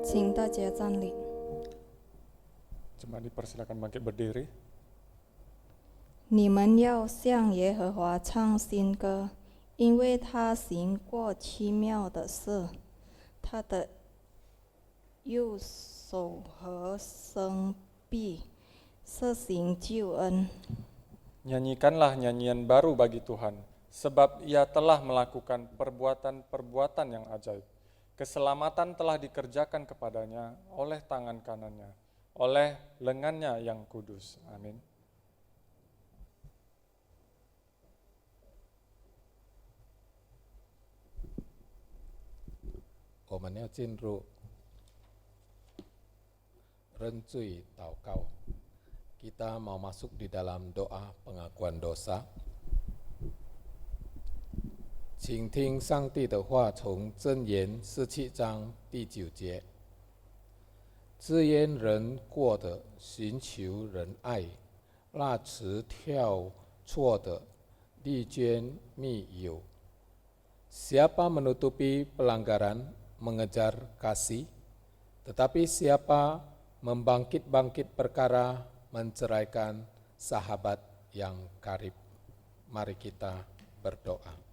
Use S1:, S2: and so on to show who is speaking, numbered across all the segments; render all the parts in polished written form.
S1: 请大家站立。
S2: Jemaat dipersilakan bangkit berdiri.
S1: 你们要向耶和华唱新歌，因为他行过奇妙的事，他的右手和伸臂施行救恩。
S2: Nyanyikanlah nyanyian baru bagi Tuhan, sebab Ia telah melakukan perbuatan-perbuatan yang ajaib. Keselamatan telah dikerjakan kepadanya oleh tangan kanannya, oleh lengannya yang kudus. Amin.
S3: Kita mau masuk di dalam doa pengakuan dosa. 请听上帝的话，从箴言17章第9节。自焉人过的，寻求仁爱；那迟跳错的，力捐密友。Siapa menutupi pelanggaran, mengejar kasih, tetapi siapa membangkit-bangkit perkara, menceraikan sahabat yang karib. Mari kita berdoa.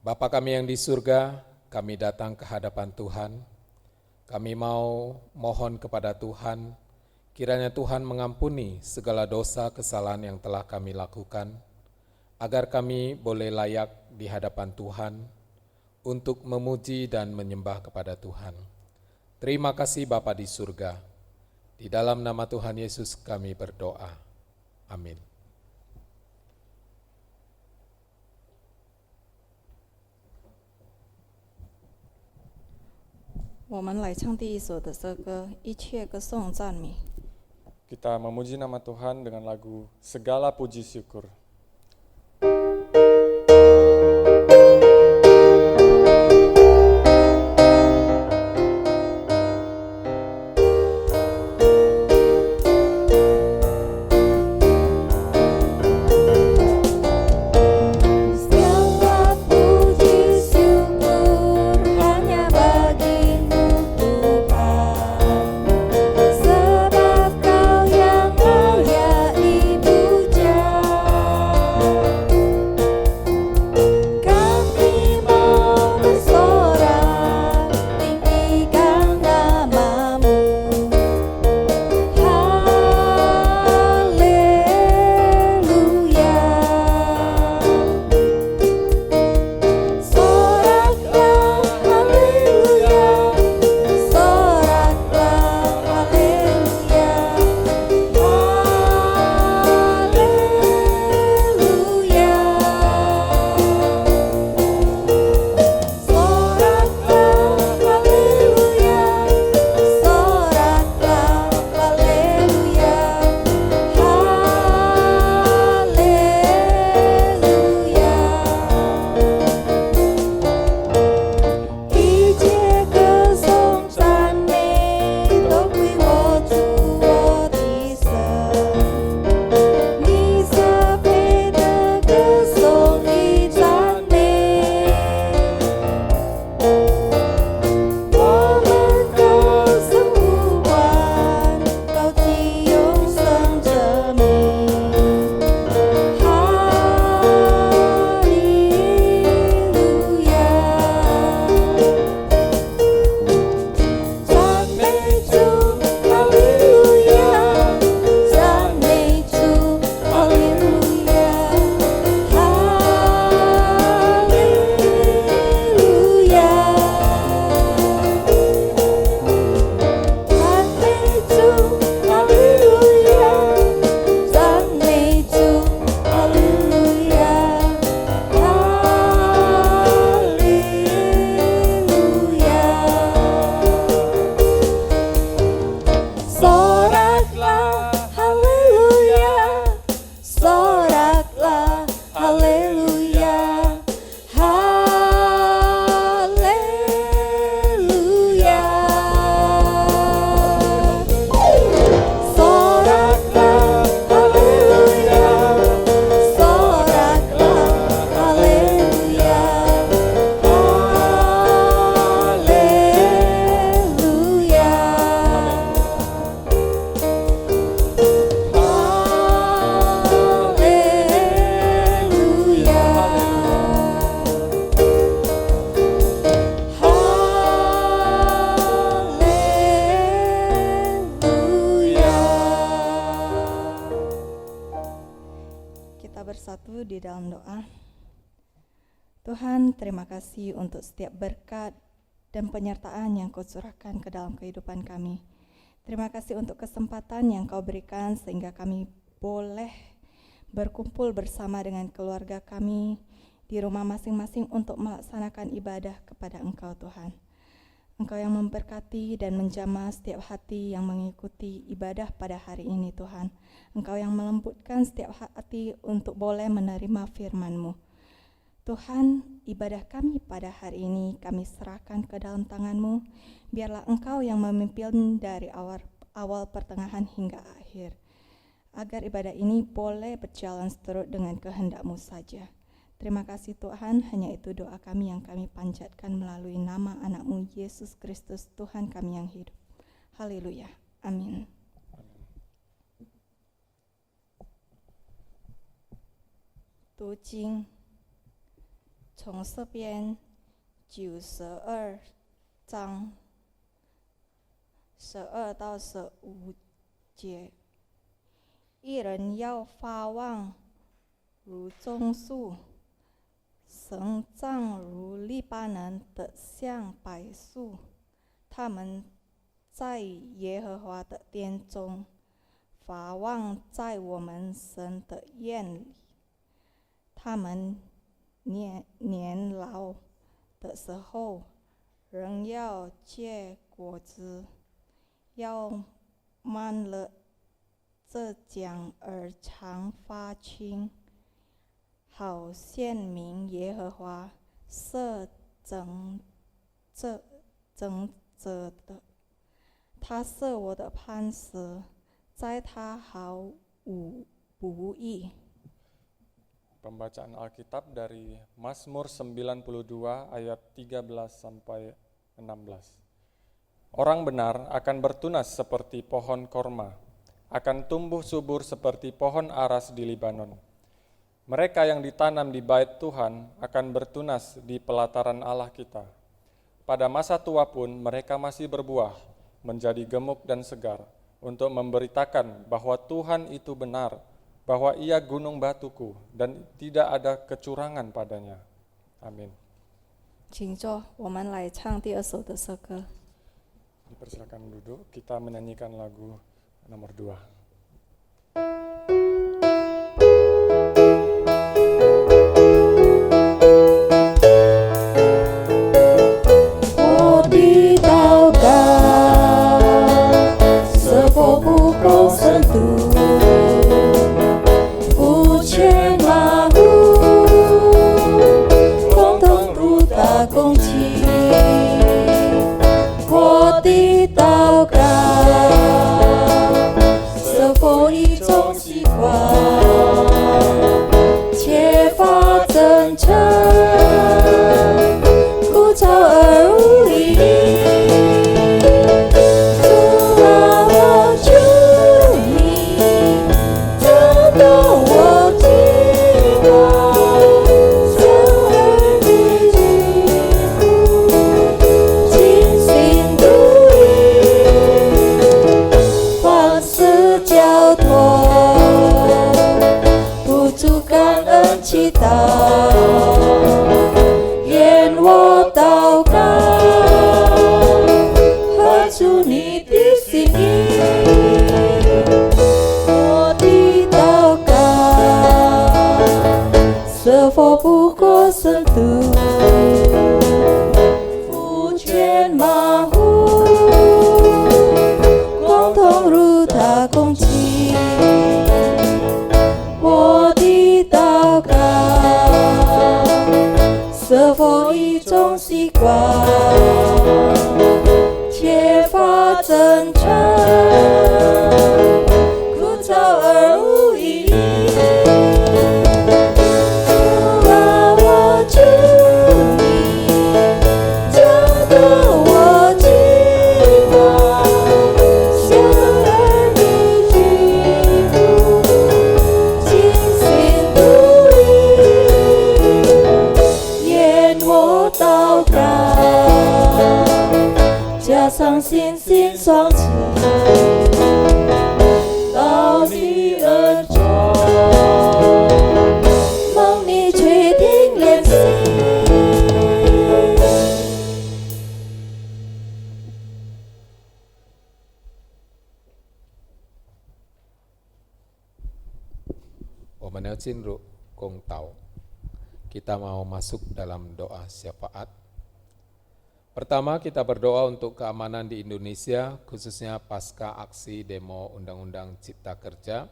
S3: Bapa kami yang di surga, kami datang ke hadapan Tuhan. Kami mau mohon kepada Tuhan, kiranya Tuhan mengampuni segala dosa kesalahan yang telah kami lakukan, agar kami boleh layak di hadapan Tuhan untuk memuji dan menyembah kepada Tuhan. Terima kasih Bapa di surga. Di dalam nama Tuhan Yesus kami berdoa. Amin.
S1: 我们来唱第一首的诗歌，一切歌颂赞美。
S2: Kita memuji nama Tuhan dengan lagu Segala Puji Syukur.
S1: Sebab Kau yang layak dipuja. Tuhan, terima kasih untuk setiap berkat dan penyertaan yang Kau curahkan ke dalam kehidupan kami. Terima kasih untuk kesempatan yang Kau berikan sehingga kami boleh berkumpul bersama dengan keluarga kami di rumah masing-masing untuk melaksanakan ibadah kepada Engkau, Tuhan. Engkau yang memberkati dan menjamah setiap hati yang mengikuti ibadah pada hari ini, Tuhan. Engkau yang melembutkan setiap hati untuk boleh menerima firman-Mu. Tuhan, ibadah kami pada hari ini kami serahkan ke dalam tangan-Mu. Biarlah Engkau yang memimpin dari awal pertengahan hingga akhir. Agar ibadah ini boleh berjalan seturut dengan kehendak-Mu saja. Terima kasih Tuhan, hanya itu doa kami yang kami panjatkan melalui nama anak-Mu Yesus Kristus, Tuhan kami yang hidup. Haleluya. Amin.读经从诗篇92章12到15节，一人要发旺如棕树，生长如利巴嫩的像柏树。他们在耶和华的殿中发旺，在我们神的院里。他们年老的时候，仍要结果子，要满了这奖而常发青，好显明耶和华是正者的。他是我的磐石，在他毫无不义。
S2: Pembacaan Alkitab dari Mazmur 92 ayat 13 sampai 16. Orang benar akan bertunas seperti pohon korma, akan tumbuh subur seperti pohon aras di Libanon. Mereka yang ditanam di bait Tuhan akan bertunas di pelataran Allah kita. Pada masa tua pun mereka masih berbuah, menjadi gemuk dan segar, untuk memberitakan bahwa Tuhan itu benar, bahwa Ia gunung batuku dan tidak ada kecurangan padanya. Amin.
S1: 请坐，我们来唱第2首的诗歌。
S2: Dipersilakan duduk, kita menyanyikan lagu nomor 2.
S1: 我的祷告是否不够深度？ 空气，我的祷告是否一种习惯，缺乏真诚，枯燥而无力。主啊，我求你震动我的心。 祈祷，愿我祷告合出你的心意。我的祷告是否不过深度？肤浅马虎，光通如他空气。 我的祷告是否一种习惯，缺乏真诚，枯燥而无意义。主啊，我求你震动我的心，像儿女举步。 祷告，加上信心双持，到你耳中，望你垂听怜惜。
S3: 进入公道. Kita mau masuk dalam doa syafaat. Pertama, kita berdoa untuk keamanan di Indonesia, khususnya pasca aksi demo Undang-Undang Cipta Kerja.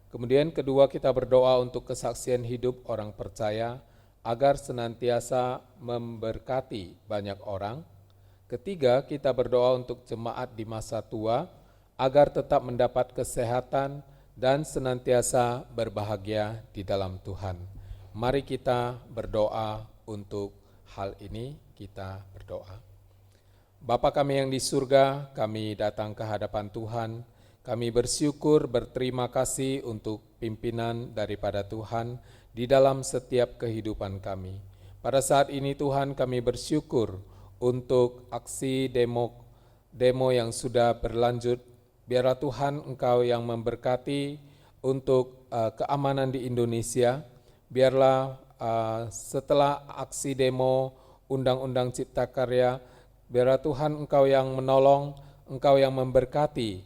S3: Kemudian kedua, kita berdoa untuk kesaksian hidup orang percaya agar senantiasa memberkati banyak orang. Ketiga, kita berdoa untuk jemaat di masa tua agar tetap mendapat kesehatan dan senantiasa berbahagia di dalam Tuhan. Mari kita berdoa untuk hal ini. Kita berdoa. Bapa kami yang di surga, kami datang ke hadapan Tuhan. Kami bersyukur, berterima kasih untuk pimpinan daripada Tuhan di dalam setiap kehidupan kami. Pada saat ini Tuhan, kami bersyukur untuk aksi demo yang sudah berlanjut. Biarlah Tuhan Engkau yang memberkati untuk keamanan di Indonesia. Biarlah setelah aksi demo Undang-Undang Cipta Karya, biarlah Tuhan Engkau yang menolong, Engkau yang memberkati,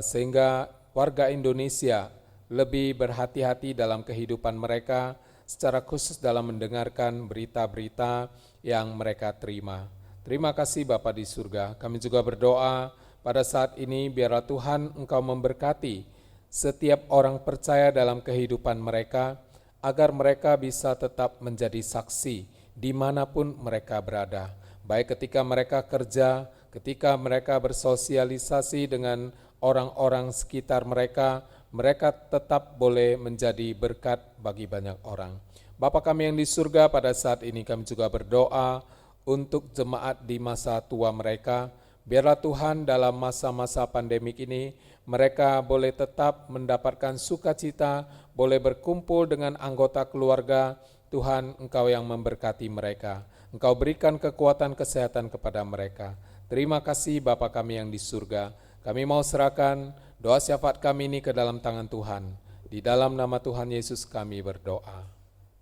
S3: sehingga warga Indonesia lebih berhati-hati dalam kehidupan mereka, secara khusus dalam mendengarkan berita-berita yang mereka terima. Terima kasih Bapa di surga. Kami juga berdoa pada saat ini, biarlah Tuhan Engkau memberkati setiap orang percaya dalam kehidupan mereka, agar mereka bisa tetap menjadi saksi dimanapun mereka berada, baik ketika mereka kerja, ketika mereka bersosialisasi dengan orang-orang sekitar mereka, mereka tetap boleh menjadi berkat bagi banyak orang. Bapa kami yang di surga, pada saat ini kami juga berdoa untuk jemaat di masa tua mereka. Biarlah Tuhan dalam masa-masa pandemik ini, mereka boleh tetap mendapatkan sukacita, boleh berkumpul dengan anggota keluarga. Tuhan, Engkau yang memberkati mereka. Engkau berikan kekuatan kesehatan kepada mereka. Terima kasih Bapa kami yang di surga. Kami mau serahkan doa syafaat kami ini ke dalam tangan Tuhan. Di dalam nama Tuhan Yesus kami berdoa.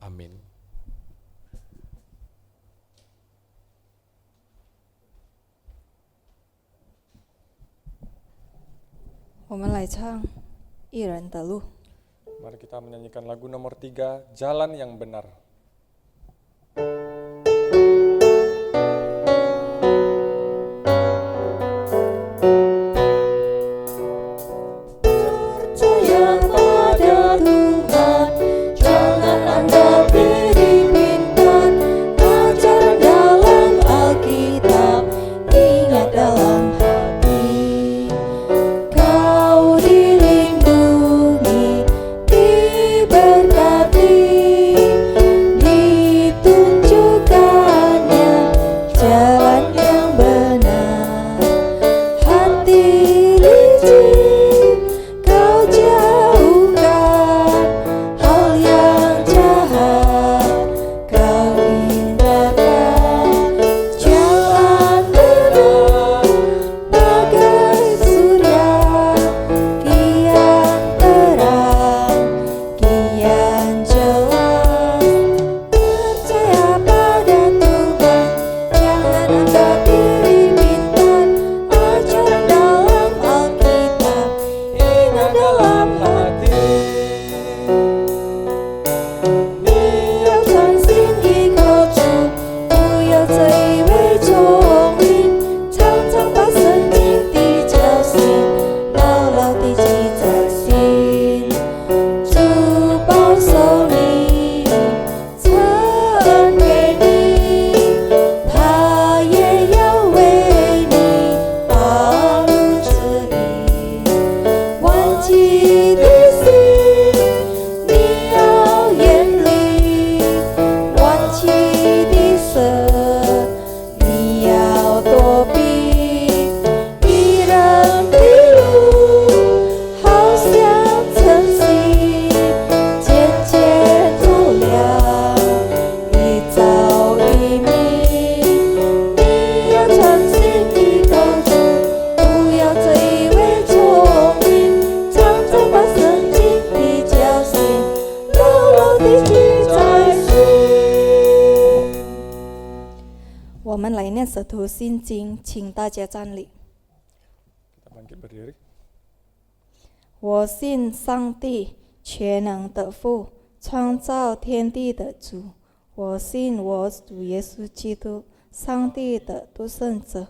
S3: Amin.
S1: 我们来唱一人的路。
S2: Mari kita menyanyikan lagu nomor 3, Jalan yang Benar.
S4: Percaya pada Tuhan, jangan anggap diri pintar. Ajaran dalam Alkitab, ingat dalam hati. Kau dilindungi, diberkati, ditunjukkannya jalan yang benar. Hati licik kau jauhkan, hal yang jahat kau hindarkan. Jalan benar bagai surya, kian terang, kian jelas. Percaya pada Tuhan, jangan anggap diri pintar. Ajaran dalam Alkitab, ingat dalam hati. 你要专心依靠主，不要再以为聪明，常常把圣经的教训牢牢地记在心。主保守你，赐恩给你，他也要为你把路指引。顽疾的心，你要远离；顽疾的蛇，你要躲避。一人的路，好像晨曦，渐渐透亮，一早一明。你要专心地靠主，不要再以为聪明，常常把圣经的教训牢牢地记在心。
S1: 我们来念使徒信经，请大家站立。
S2: Kita bangkit berdiri.
S1: 我信上帝全能的父，创造天地的主。我信我主耶稣基督，上帝的独生者，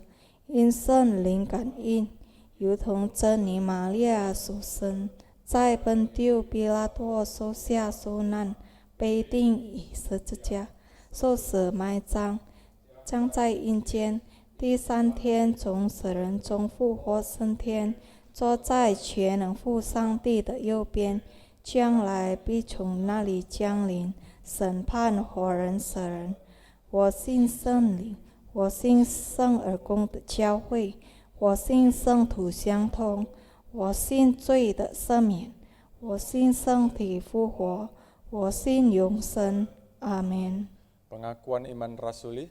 S1: 因圣灵感应，如同真理玛利亚所生，在本丢比拉多手下受难，被钉于十字架，受死埋葬，将在阴间，第3天从死人中复活升天，坐在全能父上帝的右边，将来必从那里降临，审判活人死人。我信圣灵，我信圣而公的教会，我信圣徒相通，我信罪的赦免，我信身体复活，我信永生。阿们。
S2: Pengakuan iman rasuli,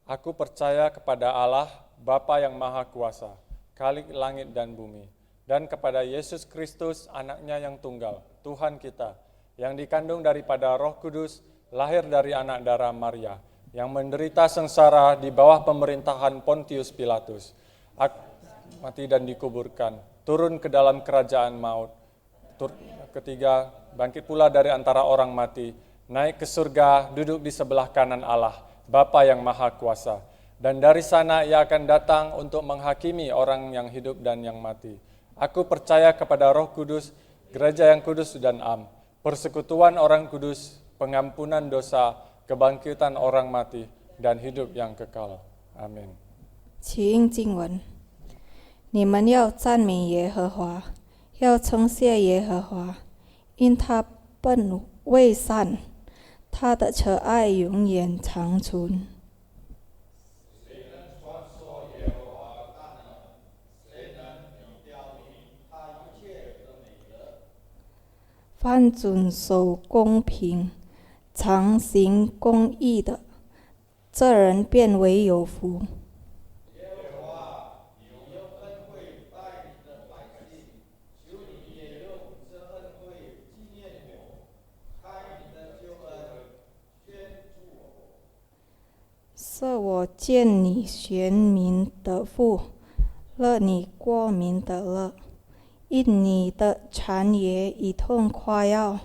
S2: aku percaya kepada Allah, Bapa yang Maha Kuasa, Khalik langit dan bumi, dan kepada Yesus Kristus, anaknya yang tunggal, Tuhan kita, yang dikandung daripada Roh Kudus, lahir dari anak darah Maria, yang menderita sengsara di bawah pemerintahan Pontius Pilatus, mati dan dikuburkan, turun ke dalam kerajaan maut, ketiga bangkit pula dari antara orang mati, naik ke surga, duduk di sebelah kanan Allah, Bapa yang Maha Kuasa, dan dari sana ia akan datang untuk menghakimi orang yang hidup dan yang mati. Aku percaya kepada Roh Kudus, gereja yang kudus dan am, persekutuan orang kudus, pengampunan dosa, kebangkitan orang mati, dan hidup yang kekal. Amin.
S1: 起应经文，你们要赞美耶和华，要称谢耶和华，因他本为善，他的慈爱永远长存。凡遵守公平、常行公义的，这人便为有福。设我见你选民的福，乐你国民的乐，因你的产业一同夸耀。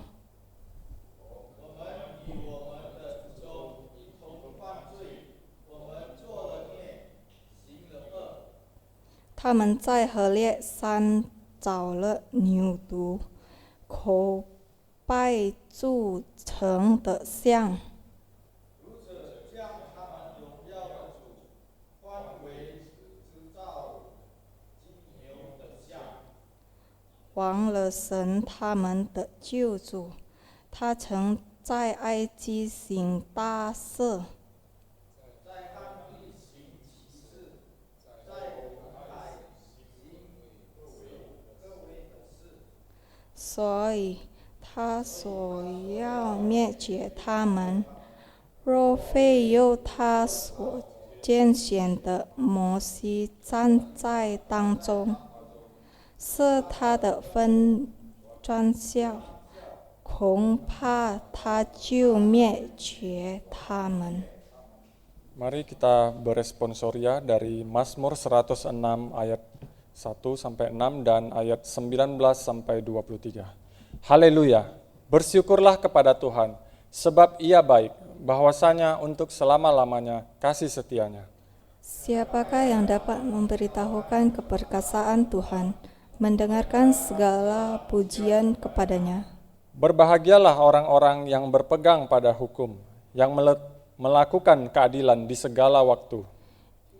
S1: 他们在何烈山找了牛犊，叩拜铸成的像。忘了神他们的救主，他曾在埃及行大事，所以他所要灭绝他们。若非有他所拣选的摩西站在当中，是他的分专效，恐怕他就灭绝他们。
S2: Mari kita beresponsoria dari Mazmur 106 ayat 1 sampai 6 dan ayat 19 sampai 23. Haleluya, bersyukurlah kepada Tuhan, sebab Ia baik, bahwasanya untuk selama-lamanya kasih setianya.
S1: Siapakah yang dapat memberitahukan keperkasaan Tuhan, mendengarkan segala pujian kepadanya?
S2: Berbahagialah orang-orang yang berpegang pada hukum, yang melakukan keadilan di segala waktu.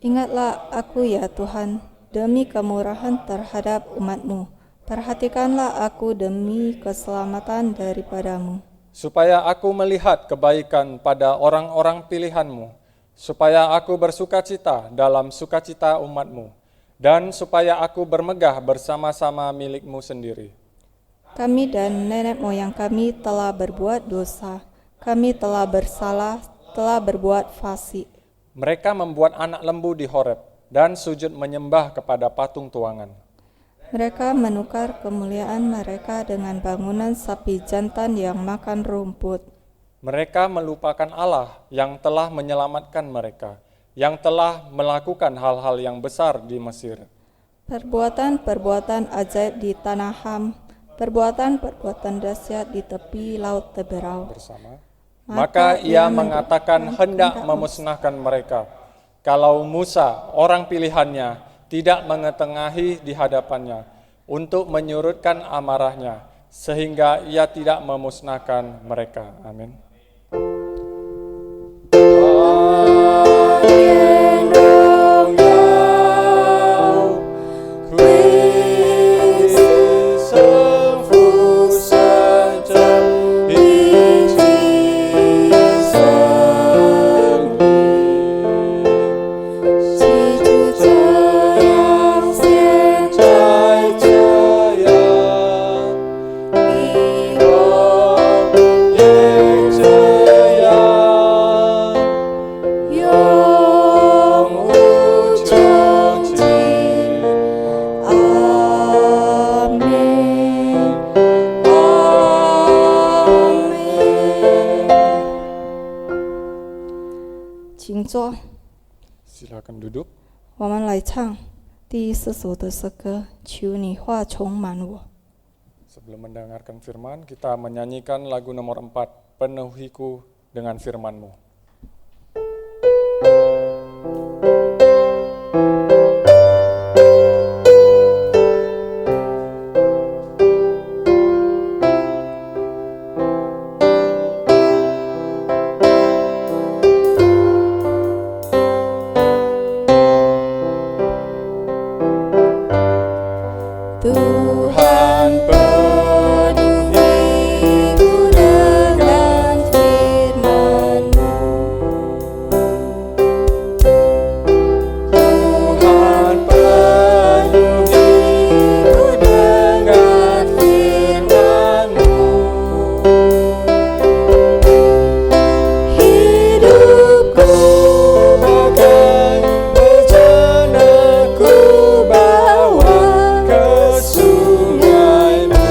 S1: Ingatlah aku ya Tuhan, demi kemurahan terhadap umat-Mu. Perhatikanlah aku demi keselamatan daripadamu.
S2: Supaya aku melihat kebaikan pada orang-orang pilihan-Mu, supaya aku bersukacita dalam sukacita umat-Mu, dan supaya aku bermegah bersama-sama milik-Mu sendiri.
S1: Kami dan nenek moyang kami telah berbuat dosa, kami telah bersalah, telah berbuat fasik.
S2: Mereka membuat anak lembu di Horeb dan sujud menyembah kepada patung tuangan.
S1: Mereka menukar kemuliaan mereka dengan bangunan sapi jantan yang makan rumput.
S2: Mereka melupakan Allah yang telah menyelamatkan mereka, yang telah melakukan hal-hal yang besar di Mesir.
S1: Perbuatan-perbuatan ajaib di tanah Ham, perbuatan-perbuatan dahsyat di tepi laut Teberau.
S2: bersama. Maka ia mengatakan hendak memusnahkan mereka, kalau Musa, orang pilihannya, tidak mengetengahi di hadapannya untuk menyurutkan amarahnya, sehingga ia tidak memusnahkan mereka. Amin. Silakan duduk.
S1: 我们来唱第4首的诗歌，求你话充满我。
S2: Sebelum mendengarkan firman, kita menyanyikan lagu nomor 4, Penuhiku dengan firman-Mu.
S1: Tuhan penuhiku dengan firman-Mu. Tuhan penuhiku dengan firman-Mu. Hidupku bagai bejana ku bawa ke sungai-Mu.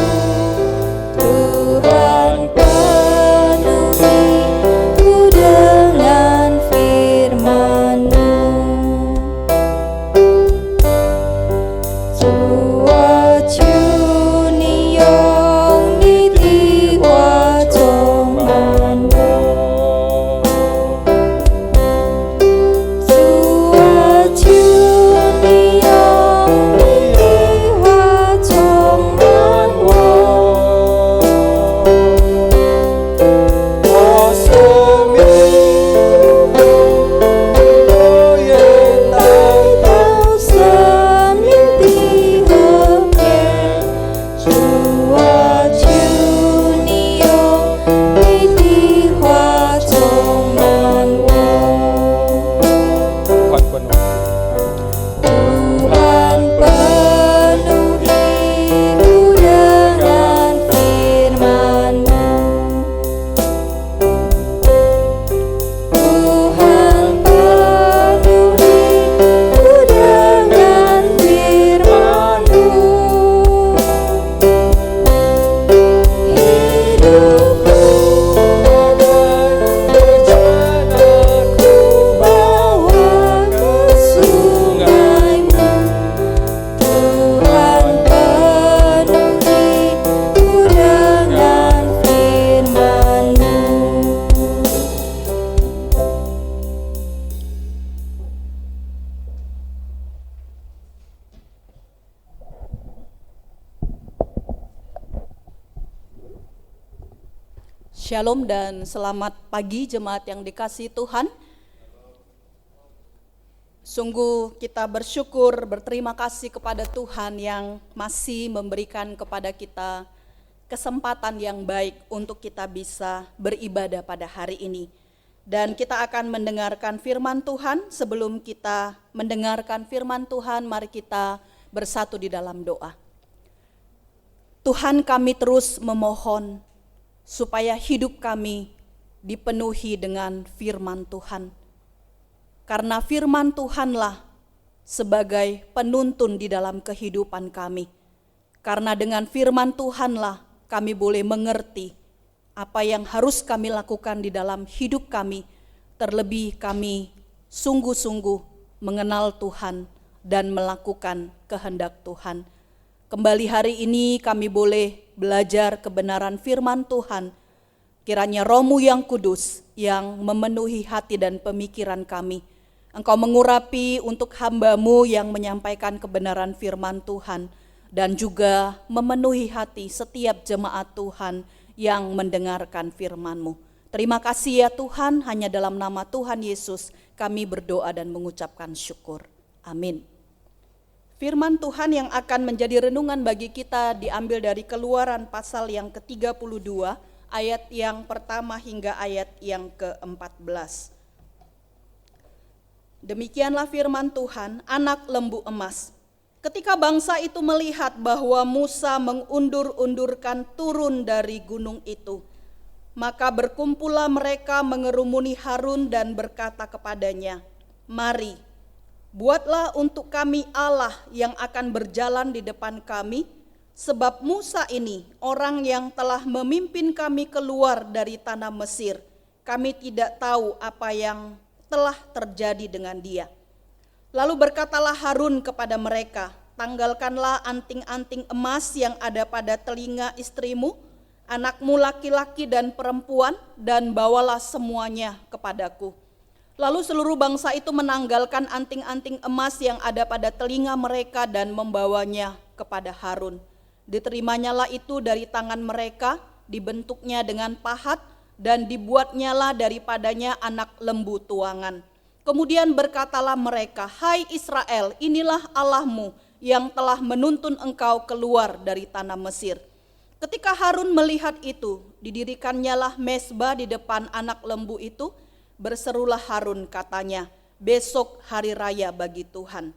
S1: Tuhan penuhiku dengan firman-Mu. Chúa chiếu ni yong ni ti hoa trong màn mưa. Chúa chiếu ni yong ni ti hoa trong màn mưa. 我生命我愿来到生命的河边，主啊，求你用你的话充满我。
S2: Tuhan penuhi.
S1: Tuhan penuhiku dengan firman-Mu. Tuhan penuhiku dengan firman-Mu. Hidupku bagai bejana ku bawa ke sungai-Mu. Tuhan penuhiku dengan firman-Mu.
S5: Shalom dan selamat pagi jemaat yang dikasihi Tuhan. Sungguh kita bersyukur, berterima kasih kepada Tuhan yang masih memberikan kepada kita kesempatan yang baik untuk kita bisa beribadah pada hari ini. Dan kita akan mendengarkan firman Tuhan. Sebelum kita mendengarkan firman Tuhan, mari kita bersatu di dalam doa. Tuhan, kami terus memohon supaya hidup kami dipenuhi dengan firman Tuhan. Karena firman Tuhanlah sebagai penuntun di dalam kehidupan kami. Karena dengan firman Tuhanlah kami boleh mengerti apa yang harus kami lakukan di dalam hidup kami. Terlebih kami sungguh-sungguh mengenal Tuhan dan melakukan kehendak Tuhan. Kembali hari ini kami boleh belajar kebenaran firman Tuhan. Kiranya Roh-Mu yang kudus yang memenuhi hati dan pemikiran kami. Engkau mengurapi untuk hamba-Mu yang menyampaikan kebenaran firman Tuhan, dan juga memenuhi hati setiap jemaat Tuhan yang mendengarkan firman-Mu. Terima kasih ya Tuhan, hanya dalam nama Tuhan Yesus kami berdoa dan mengucapkan syukur. Amin. Firman Tuhan yang akan menjadi renungan bagi kita diambil dari Keluaran pasal yang ke-32, ayat yang pertama hingga ayat yang ke-14. Demikianlah firman Tuhan, anak lembu emas. Ketika bangsa itu melihat bahwa Musa mengundur-undurkan turun dari gunung itu, maka berkumpullah mereka mengerumuni Harun dan berkata kepadanya, "Mari, buatlah untuk kami Allah yang akan berjalan di depan kami, sebab Musa ini orang yang telah memimpin kami keluar dari tanah Mesir. Kami tidak tahu apa yang telah terjadi dengan dia." Lalu berkatalah Harun kepada mereka, "Tanggalkanlah anting-anting emas yang ada pada telinga istrimu, anakmu laki-laki dan perempuan, dan bawalah semuanya kepadaku." Lalu seluruh bangsa itu menanggalkan anting-anting emas yang ada pada telinga mereka dan membawanya kepada Harun. Diterimanya itu dari tangan mereka, dibentuknya dengan pahat, dan dibuatnyalah daripadanya anak lembu tuangan. Kemudian berkatalah mereka, "Hai Israel, inilah Allahmu yang telah menuntun engkau keluar dari tanah Mesir." Ketika Harun melihat itu, didirikannya mezbah di depan anak lembu itu. Berserulah Harun, katanya, "Besok hari raya bagi Tuhan."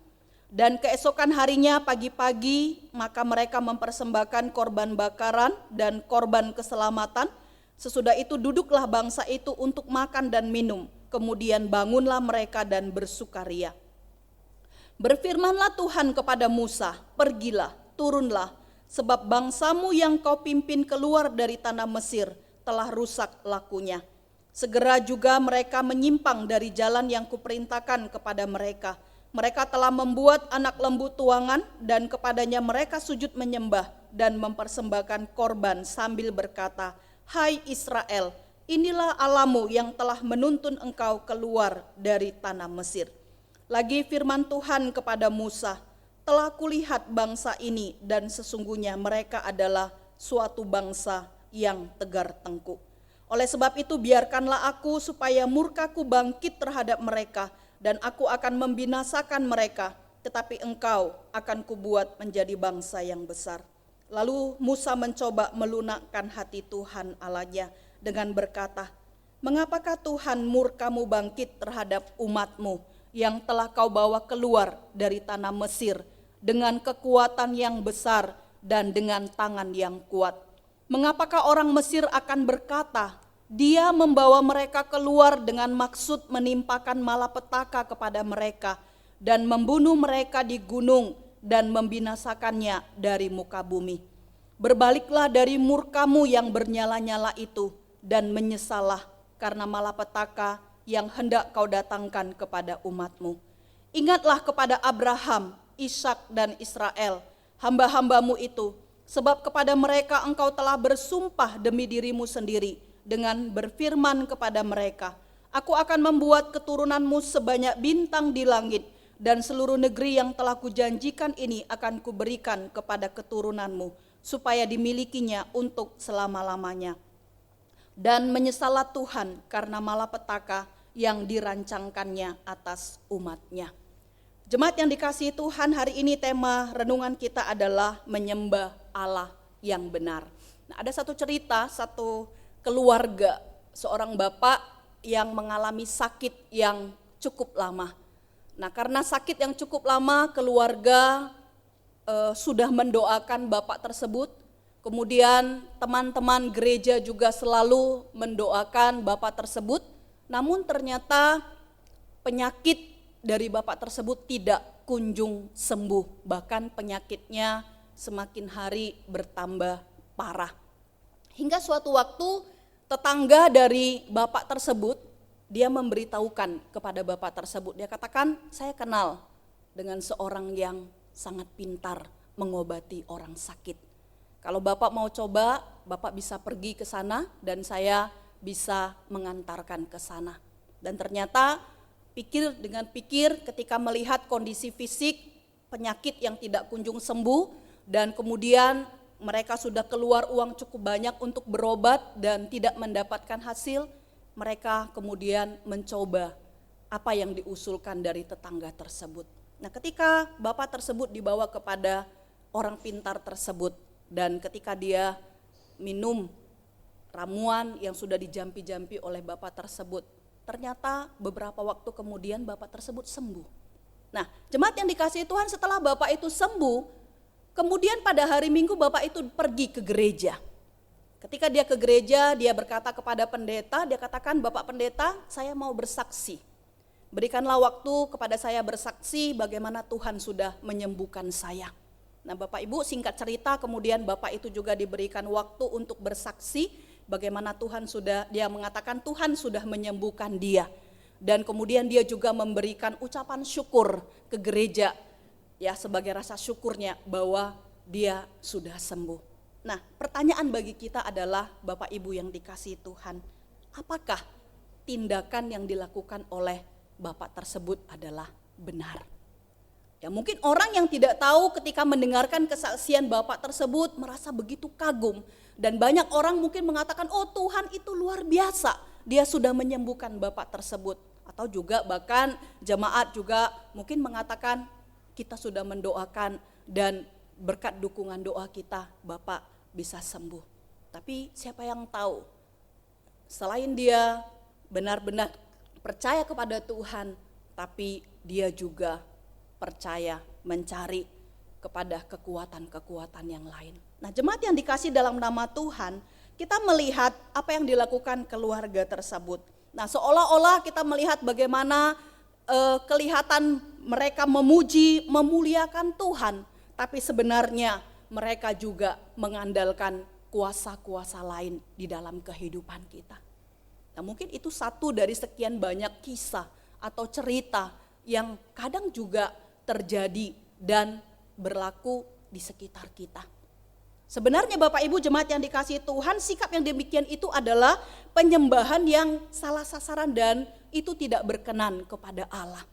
S5: Dan keesokan harinya pagi-pagi, maka mereka mempersembahkan korban bakaran dan korban keselamatan. Sesudah itu duduklah bangsa itu untuk makan dan minum. Kemudian bangunlah mereka dan bersukaria. Berfirmanlah Tuhan kepada Musa, "Pergilah, turunlah, sebab bangsamu yang kau pimpin keluar dari tanah Mesir telah rusak lakunya. Segera juga mereka menyimpang dari jalan yang kuperintahkan kepada mereka. Mereka telah membuat anak lembu tuangan dan kepadanya mereka sujud menyembah dan mempersembahkan korban sambil berkata, 'Hai Israel, inilah Allahmu yang telah menuntun engkau keluar dari tanah Mesir.' Lagi firman Tuhan kepada Musa, 'Telah kulihat bangsa ini dan sesungguhnya mereka adalah suatu bangsa yang tegar tengkuk. Oleh sebab itu biarkanlah aku supaya murkaku bangkit terhadap mereka dan aku akan membinasakan mereka, tetapi engkau akan kubuat menjadi bangsa yang besar.' Lalu Musa mencoba melunakkan hati Tuhan Allahnya dengan berkata, 'Mengapakah Tuhan murkamu bangkit terhadap umatmu yang telah kau bawa keluar dari tanah Mesir dengan kekuatan yang besar dan dengan tangan yang kuat? Mengapakah orang Mesir akan berkata, Dia membawa mereka keluar dengan maksud menimpakan malapetaka kepada mereka dan membunuh mereka di gunung dan membinasakannya dari muka bumi. Berbaliklah dari murkamu yang bernyala-nyala itu dan menyesallah karena malapetaka yang hendak kau datangkan kepada umatmu. Ingatlah kepada Abraham, Ishak dan Israel, hamba-hambamu itu, sebab kepada mereka engkau telah bersumpah demi dirimu sendiri dengan berfirman kepada mereka, aku akan membuat keturunanmu sebanyak bintang di langit dan seluruh negeri yang telah kujanjikan ini akan kuberikan kepada keturunanmu supaya dimilikinya untuk selama-lamanya. Dan menyesallah Tuhan karena malapetaka yang dirancangkannya atas umatnya." Jemaat yang dikasihi Tuhan, hari ini tema renungan kita adalah menyembah Allah yang benar. Nah, ada satu cerita, satu keluarga, seorang bapak yang mengalami sakit yang cukup lama. Nah, karena sakit yang cukup lama, keluarga sudah mendoakan bapak tersebut. Kemudian teman-teman gereja juga selalu mendoakan bapak tersebut. Namun ternyata penyakit dari bapak tersebut tidak kunjung sembuh. Bahkan penyakitnya semakin hari bertambah parah. Hingga suatu waktu tetangga dari bapak tersebut, dia memberitahukan kepada bapak tersebut. Dia katakan, "Saya kenal dengan seorang yang sangat pintar mengobati orang sakit. Kalau Bapak mau coba, Bapak bisa pergi ke sana dan saya bisa mengantarkan ke sana. Dan ternyata pikir ketika melihat kondisi fisik, penyakit yang tidak kunjung sembuh, dan kemudian mereka sudah keluar uang cukup banyak untuk berobat dan tidak mendapatkan hasil, mereka kemudian mencoba apa yang diusulkan dari tetangga tersebut. Nah, ketika bapak tersebut dibawa kepada orang pintar tersebut, dan ketika dia minum ramuan yang sudah dijampi-jampi oleh bapak tersebut, ternyata beberapa waktu kemudian bapak tersebut sembuh. Nah, jemaat yang dikasihi Tuhan, setelah bapak itu sembuh, kemudian pada hari Minggu bapak itu pergi ke gereja. Ketika dia ke gereja, dia berkata kepada pendeta, dia katakan, "Bapak pendeta, saya mau bersaksi. Berikanlah waktu kepada saya bersaksi bagaimana Tuhan sudah menyembuhkan saya." Nah, Bapak Ibu, singkat cerita, kemudian bapak itu juga diberikan waktu untuk bersaksi bagaimana dia mengatakan Tuhan sudah menyembuhkan dia. Dan kemudian dia juga memberikan ucapan syukur ke gereja, ya, sebagai rasa syukurnya bahwa dia sudah sembuh. Nah, pertanyaan bagi kita adalah, Bapak Ibu yang dikasihi Tuhan, apakah tindakan yang dilakukan oleh bapak tersebut adalah benar? Ya, mungkin orang yang tidak tahu ketika mendengarkan kesaksian bapak tersebut merasa begitu kagum, dan banyak orang mungkin mengatakan, "Oh, Tuhan itu luar biasa, dia sudah menyembuhkan bapak tersebut." Atau juga bahkan jemaat juga mungkin mengatakan, "Kita sudah mendoakan dan berkat dukungan doa kita bapak bisa sembuh." Tapi siapa yang tahu, selain dia benar-benar percaya kepada Tuhan, tapi dia juga percaya mencari kepada kekuatan-kekuatan yang lain. Nah, jemaat yang dikasih dalam nama Tuhan, kita melihat apa yang dilakukan keluarga tersebut. Nah, seolah-olah kita melihat bagaimana kelihatan mereka memuji, memuliakan Tuhan, tapi sebenarnya mereka juga mengandalkan kuasa-kuasa lain di dalam kehidupan kita. Nah, mungkin itu satu dari sekian banyak kisah atau cerita yang kadang juga terjadi dan berlaku di sekitar kita. Sebenarnya Bapak Ibu jemaat yang dikasihi Tuhan, sikap yang demikian itu adalah penyembahan yang salah sasaran dan itu tidak berkenan kepada Allah.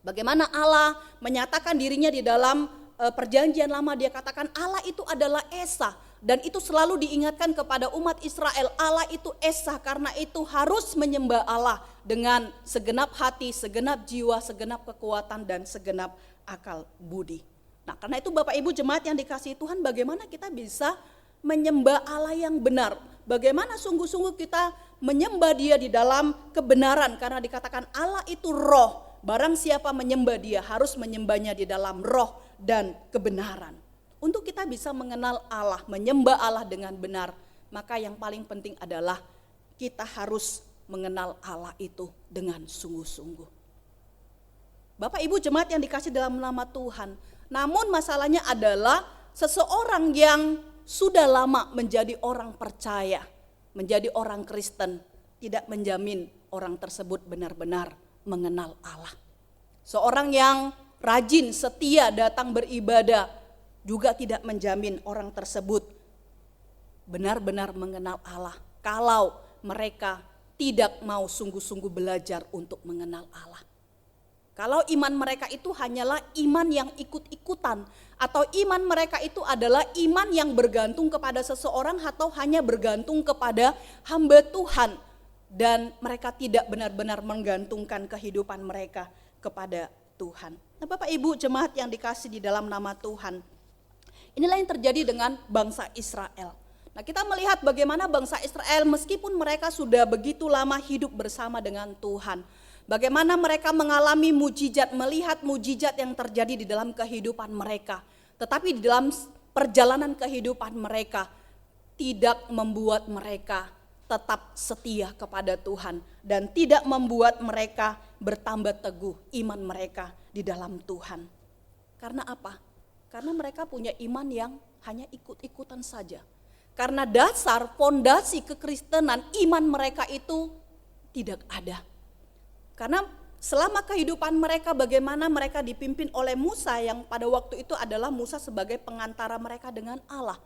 S5: Bagaimana Allah menyatakan dirinya di dalam perjanjian lama, dia katakan Allah itu adalah Esa, dan itu selalu diingatkan kepada umat Israel, Allah itu Esa, karena itu harus menyembah Allah dengan segenap hati, segenap jiwa, segenap kekuatan, dan segenap akal budi. Nah, karena itu Bapak Ibu jemaat yang dikasihi Tuhan, bagaimana kita bisa menyembah Allah yang benar? Bagaimana sungguh-sungguh kita menyembah Dia di dalam kebenaran, karena dikatakan Allah itu roh. Barang siapa menyembah Dia harus menyembahnya di dalam roh dan kebenaran. Untuk kita bisa mengenal Allah, menyembah Allah dengan benar, maka yang paling penting adalah kita harus mengenal Allah itu dengan sungguh-sungguh. Bapak Ibu jemaat yang dikasih dalam nama Tuhan, namun masalahnya adalah seseorang yang sudah lama menjadi orang percaya, menjadi orang Kristen, tidak menjamin orang tersebut benar-benar mengenal Allah. Seorang yang rajin, setia datang beribadah juga tidak menjamin orang tersebut benar-benar mengenal Allah kalau mereka tidak mau sungguh-sungguh belajar untuk mengenal Allah. Kalau iman mereka itu hanyalah iman yang ikut-ikutan, atau iman mereka itu adalah iman yang bergantung kepada seseorang atau hanya bergantung kepada hamba Tuhan, dan mereka tidak benar-benar menggantungkan kehidupan mereka kepada Tuhan. Nah, Bapak Ibu jemaat yang dikasih di dalam nama Tuhan, inilah yang terjadi dengan bangsa Israel. Nah, kita melihat bagaimana bangsa Israel meskipun mereka sudah begitu lama hidup bersama dengan Tuhan, bagaimana mereka mengalami mujizat, melihat mujizat yang terjadi di dalam kehidupan mereka. Tetapi di dalam perjalanan kehidupan mereka tidak membuat mereka tetap setia kepada Tuhan dan tidak membuat mereka bertambah teguh iman mereka di dalam Tuhan. Karena apa? Karena mereka punya iman yang hanya ikut-ikutan saja. Karena dasar fondasi kekristenan iman mereka itu tidak ada. Karena selama kehidupan mereka bagaimana mereka dipimpin oleh Musa yang pada waktu itu adalah Musa sebagai pengantara mereka dengan Allah.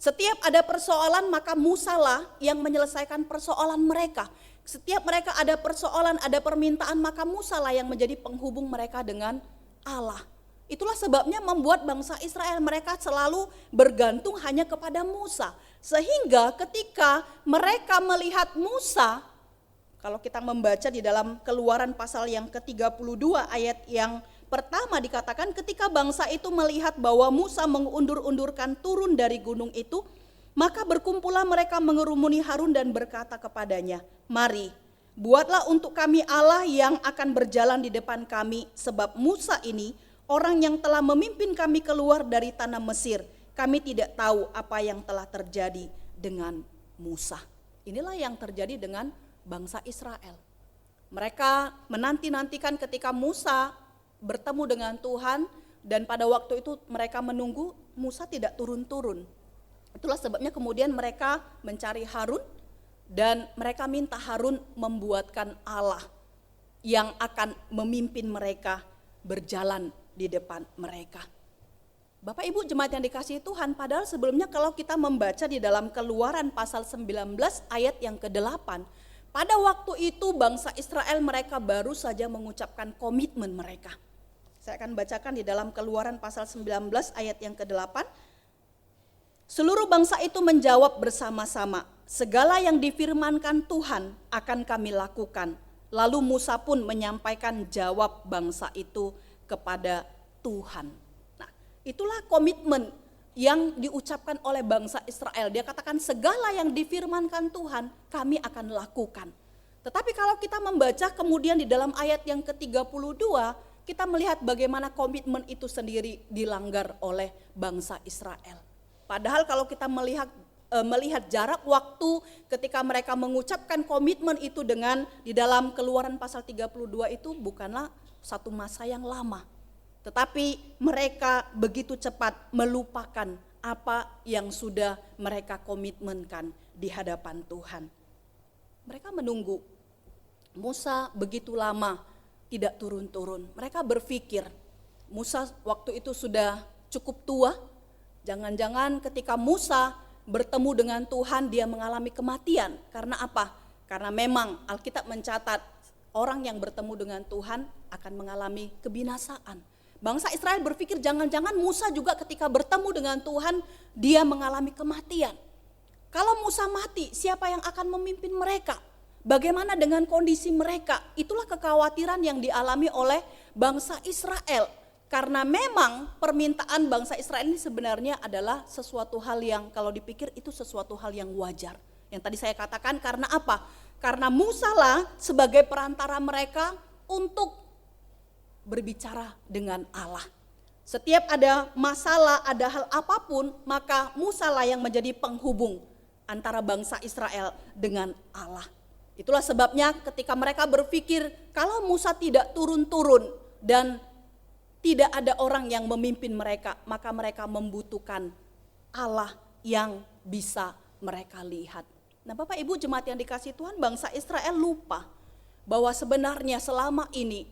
S5: Setiap ada persoalan maka Musa lah yang menyelesaikan persoalan mereka. Setiap mereka ada persoalan, ada permintaan, maka Musa lah yang menjadi penghubung mereka dengan Allah. Itulah sebabnya membuat bangsa Israel mereka selalu bergantung hanya kepada Musa. Sehingga ketika mereka melihat Musa, kalau kita membaca di dalam Keluaran pasal yang ke-32 ayat yang pertama dikatakan ketika bangsa itu melihat bahwa Musa mengundur-undurkan turun dari gunung itu, maka berkumpullah mereka mengerumuni Harun dan berkata kepadanya, "Mari, buatlah untuk kami Allah yang akan berjalan di depan kami, sebab Musa ini orang yang telah memimpin kami keluar dari tanah Mesir. Kami tidak tahu apa yang telah terjadi dengan Musa." Inilah yang terjadi dengan bangsa Israel. Mereka menanti-nantikan ketika Musa bertemu dengan Tuhan, dan pada waktu itu mereka menunggu Musa tidak turun-turun. Itulah sebabnya kemudian mereka mencari Harun dan mereka minta Harun membuatkan Allah yang akan memimpin mereka berjalan di depan mereka. Bapak Ibu jemaat yang dikasihi Tuhan, padahal sebelumnya kalau kita membaca di dalam Keluaran pasal 19 ayat yang ke-8, pada waktu itu bangsa Israel mereka baru saja mengucapkan komitmen mereka. Saya akan bacakan di dalam Keluaran pasal 19 ayat yang ke-8. Seluruh bangsa itu menjawab bersama-sama, "Segala yang difirmankan Tuhan akan kami lakukan." Lalu Musa pun menyampaikan jawab bangsa itu kepada Tuhan. Nah, itulah komitmen yang diucapkan oleh bangsa Israel. Dia katakan segala yang difirmankan Tuhan kami akan lakukan. Tetapi kalau kita membaca kemudian di dalam ayat yang ke-32, kita melihat bagaimana komitmen itu sendiri dilanggar oleh bangsa Israel. Padahal kalau kita melihat jarak waktu ketika mereka mengucapkan komitmen itu dengan di dalam Keluaran pasal 32 itu bukanlah satu masa yang lama. Tetapi mereka begitu cepat melupakan apa yang sudah mereka komitmenkan di hadapan Tuhan. Mereka menunggu Musa begitu lama tidak turun-turun. Mereka berpikir Musa waktu itu sudah cukup tua. Jangan-jangan ketika Musa bertemu dengan Tuhan dia mengalami kematian. Karena apa? Karena memang Alkitab mencatat orang yang bertemu dengan Tuhan akan mengalami kebinasaan. Bangsa Israel berpikir jangan-jangan Musa juga ketika bertemu dengan Tuhan dia mengalami kematian. Kalau Musa mati, siapa yang akan memimpin mereka? Bagaimana dengan kondisi mereka? Itulah kekhawatiran yang dialami oleh bangsa Israel. Karena memang permintaan bangsa Israel ini sebenarnya adalah sesuatu hal yang kalau dipikir itu sesuatu hal yang wajar. Yang tadi saya katakan karena apa? Karena Musa lah sebagai perantara mereka untuk berbicara dengan Allah. Setiap ada masalah, ada hal apapun, maka Musa lah yang menjadi penghubung antara bangsa Israel dengan Allah. Itulah sebabnya ketika mereka berpikir kalau Musa tidak turun-turun dan tidak ada orang yang memimpin mereka, maka mereka membutuhkan Allah yang bisa mereka lihat. Nah Bapak Ibu jemaat yang dikasihi Tuhan, bangsa Israel lupa bahwa sebenarnya selama ini,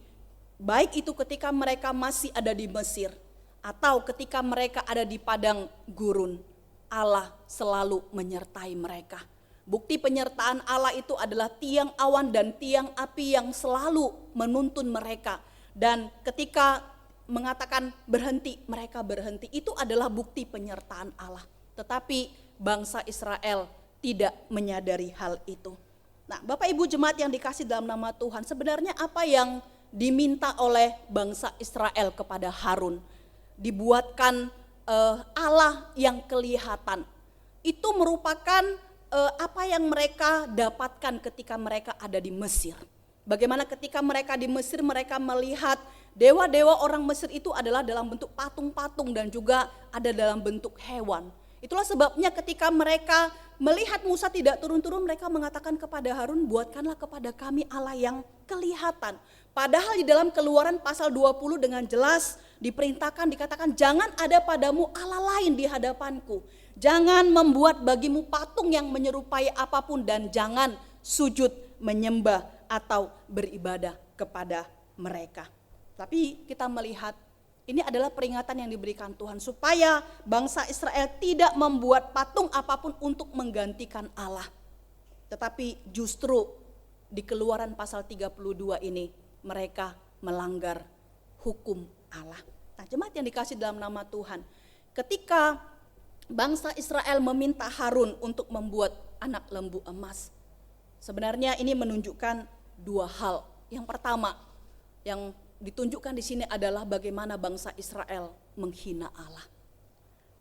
S5: baik itu ketika mereka masih ada di Mesir atau ketika mereka ada di padang gurun, Allah selalu menyertai mereka. Bukti penyertaan Allah itu adalah tiang awan dan tiang api yang selalu menuntun mereka. Dan ketika mengatakan berhenti, mereka berhenti. Itu adalah bukti penyertaan Allah. Tetapi bangsa Israel tidak menyadari hal itu. Nah Bapak Ibu jemaat yang dikasih dalam nama Tuhan, sebenarnya apa yang diminta oleh bangsa Israel kepada Harun? Dibuatkan Allah yang kelihatan. Itu merupakan apa yang mereka dapatkan ketika mereka ada di Mesir. Bagaimana ketika mereka di Mesir mereka melihat dewa-dewa orang Mesir itu adalah dalam bentuk patung-patung dan juga ada dalam bentuk hewan. Itulah sebabnya ketika mereka melihat Musa tidak turun-turun, mereka mengatakan kepada Harun, buatkanlah kepada kami Allah yang kelihatan. Padahal di dalam Keluaran pasal 20 dengan jelas diperintahkan, dikatakan jangan ada padamu Allah lain di hadapanku. Jangan membuat bagimu patung yang menyerupai apapun dan jangan sujud menyembah atau beribadah kepada mereka. Tapi kita melihat Ini adalah peringatan yang diberikan Tuhan supaya bangsa Israel tidak membuat patung apapun untuk menggantikan Allah. Tetapi justru di Keluaran pasal 32 ini mereka melanggar hukum Allah. Nah, jemaat yang dikasih dalam nama Tuhan, ketika bangsa Israel meminta Harun untuk membuat anak lembu emas, sebenarnya ini menunjukkan dua hal. Yang pertama, yang ditunjukkan di sini adalah bagaimana bangsa Israel menghina Allah.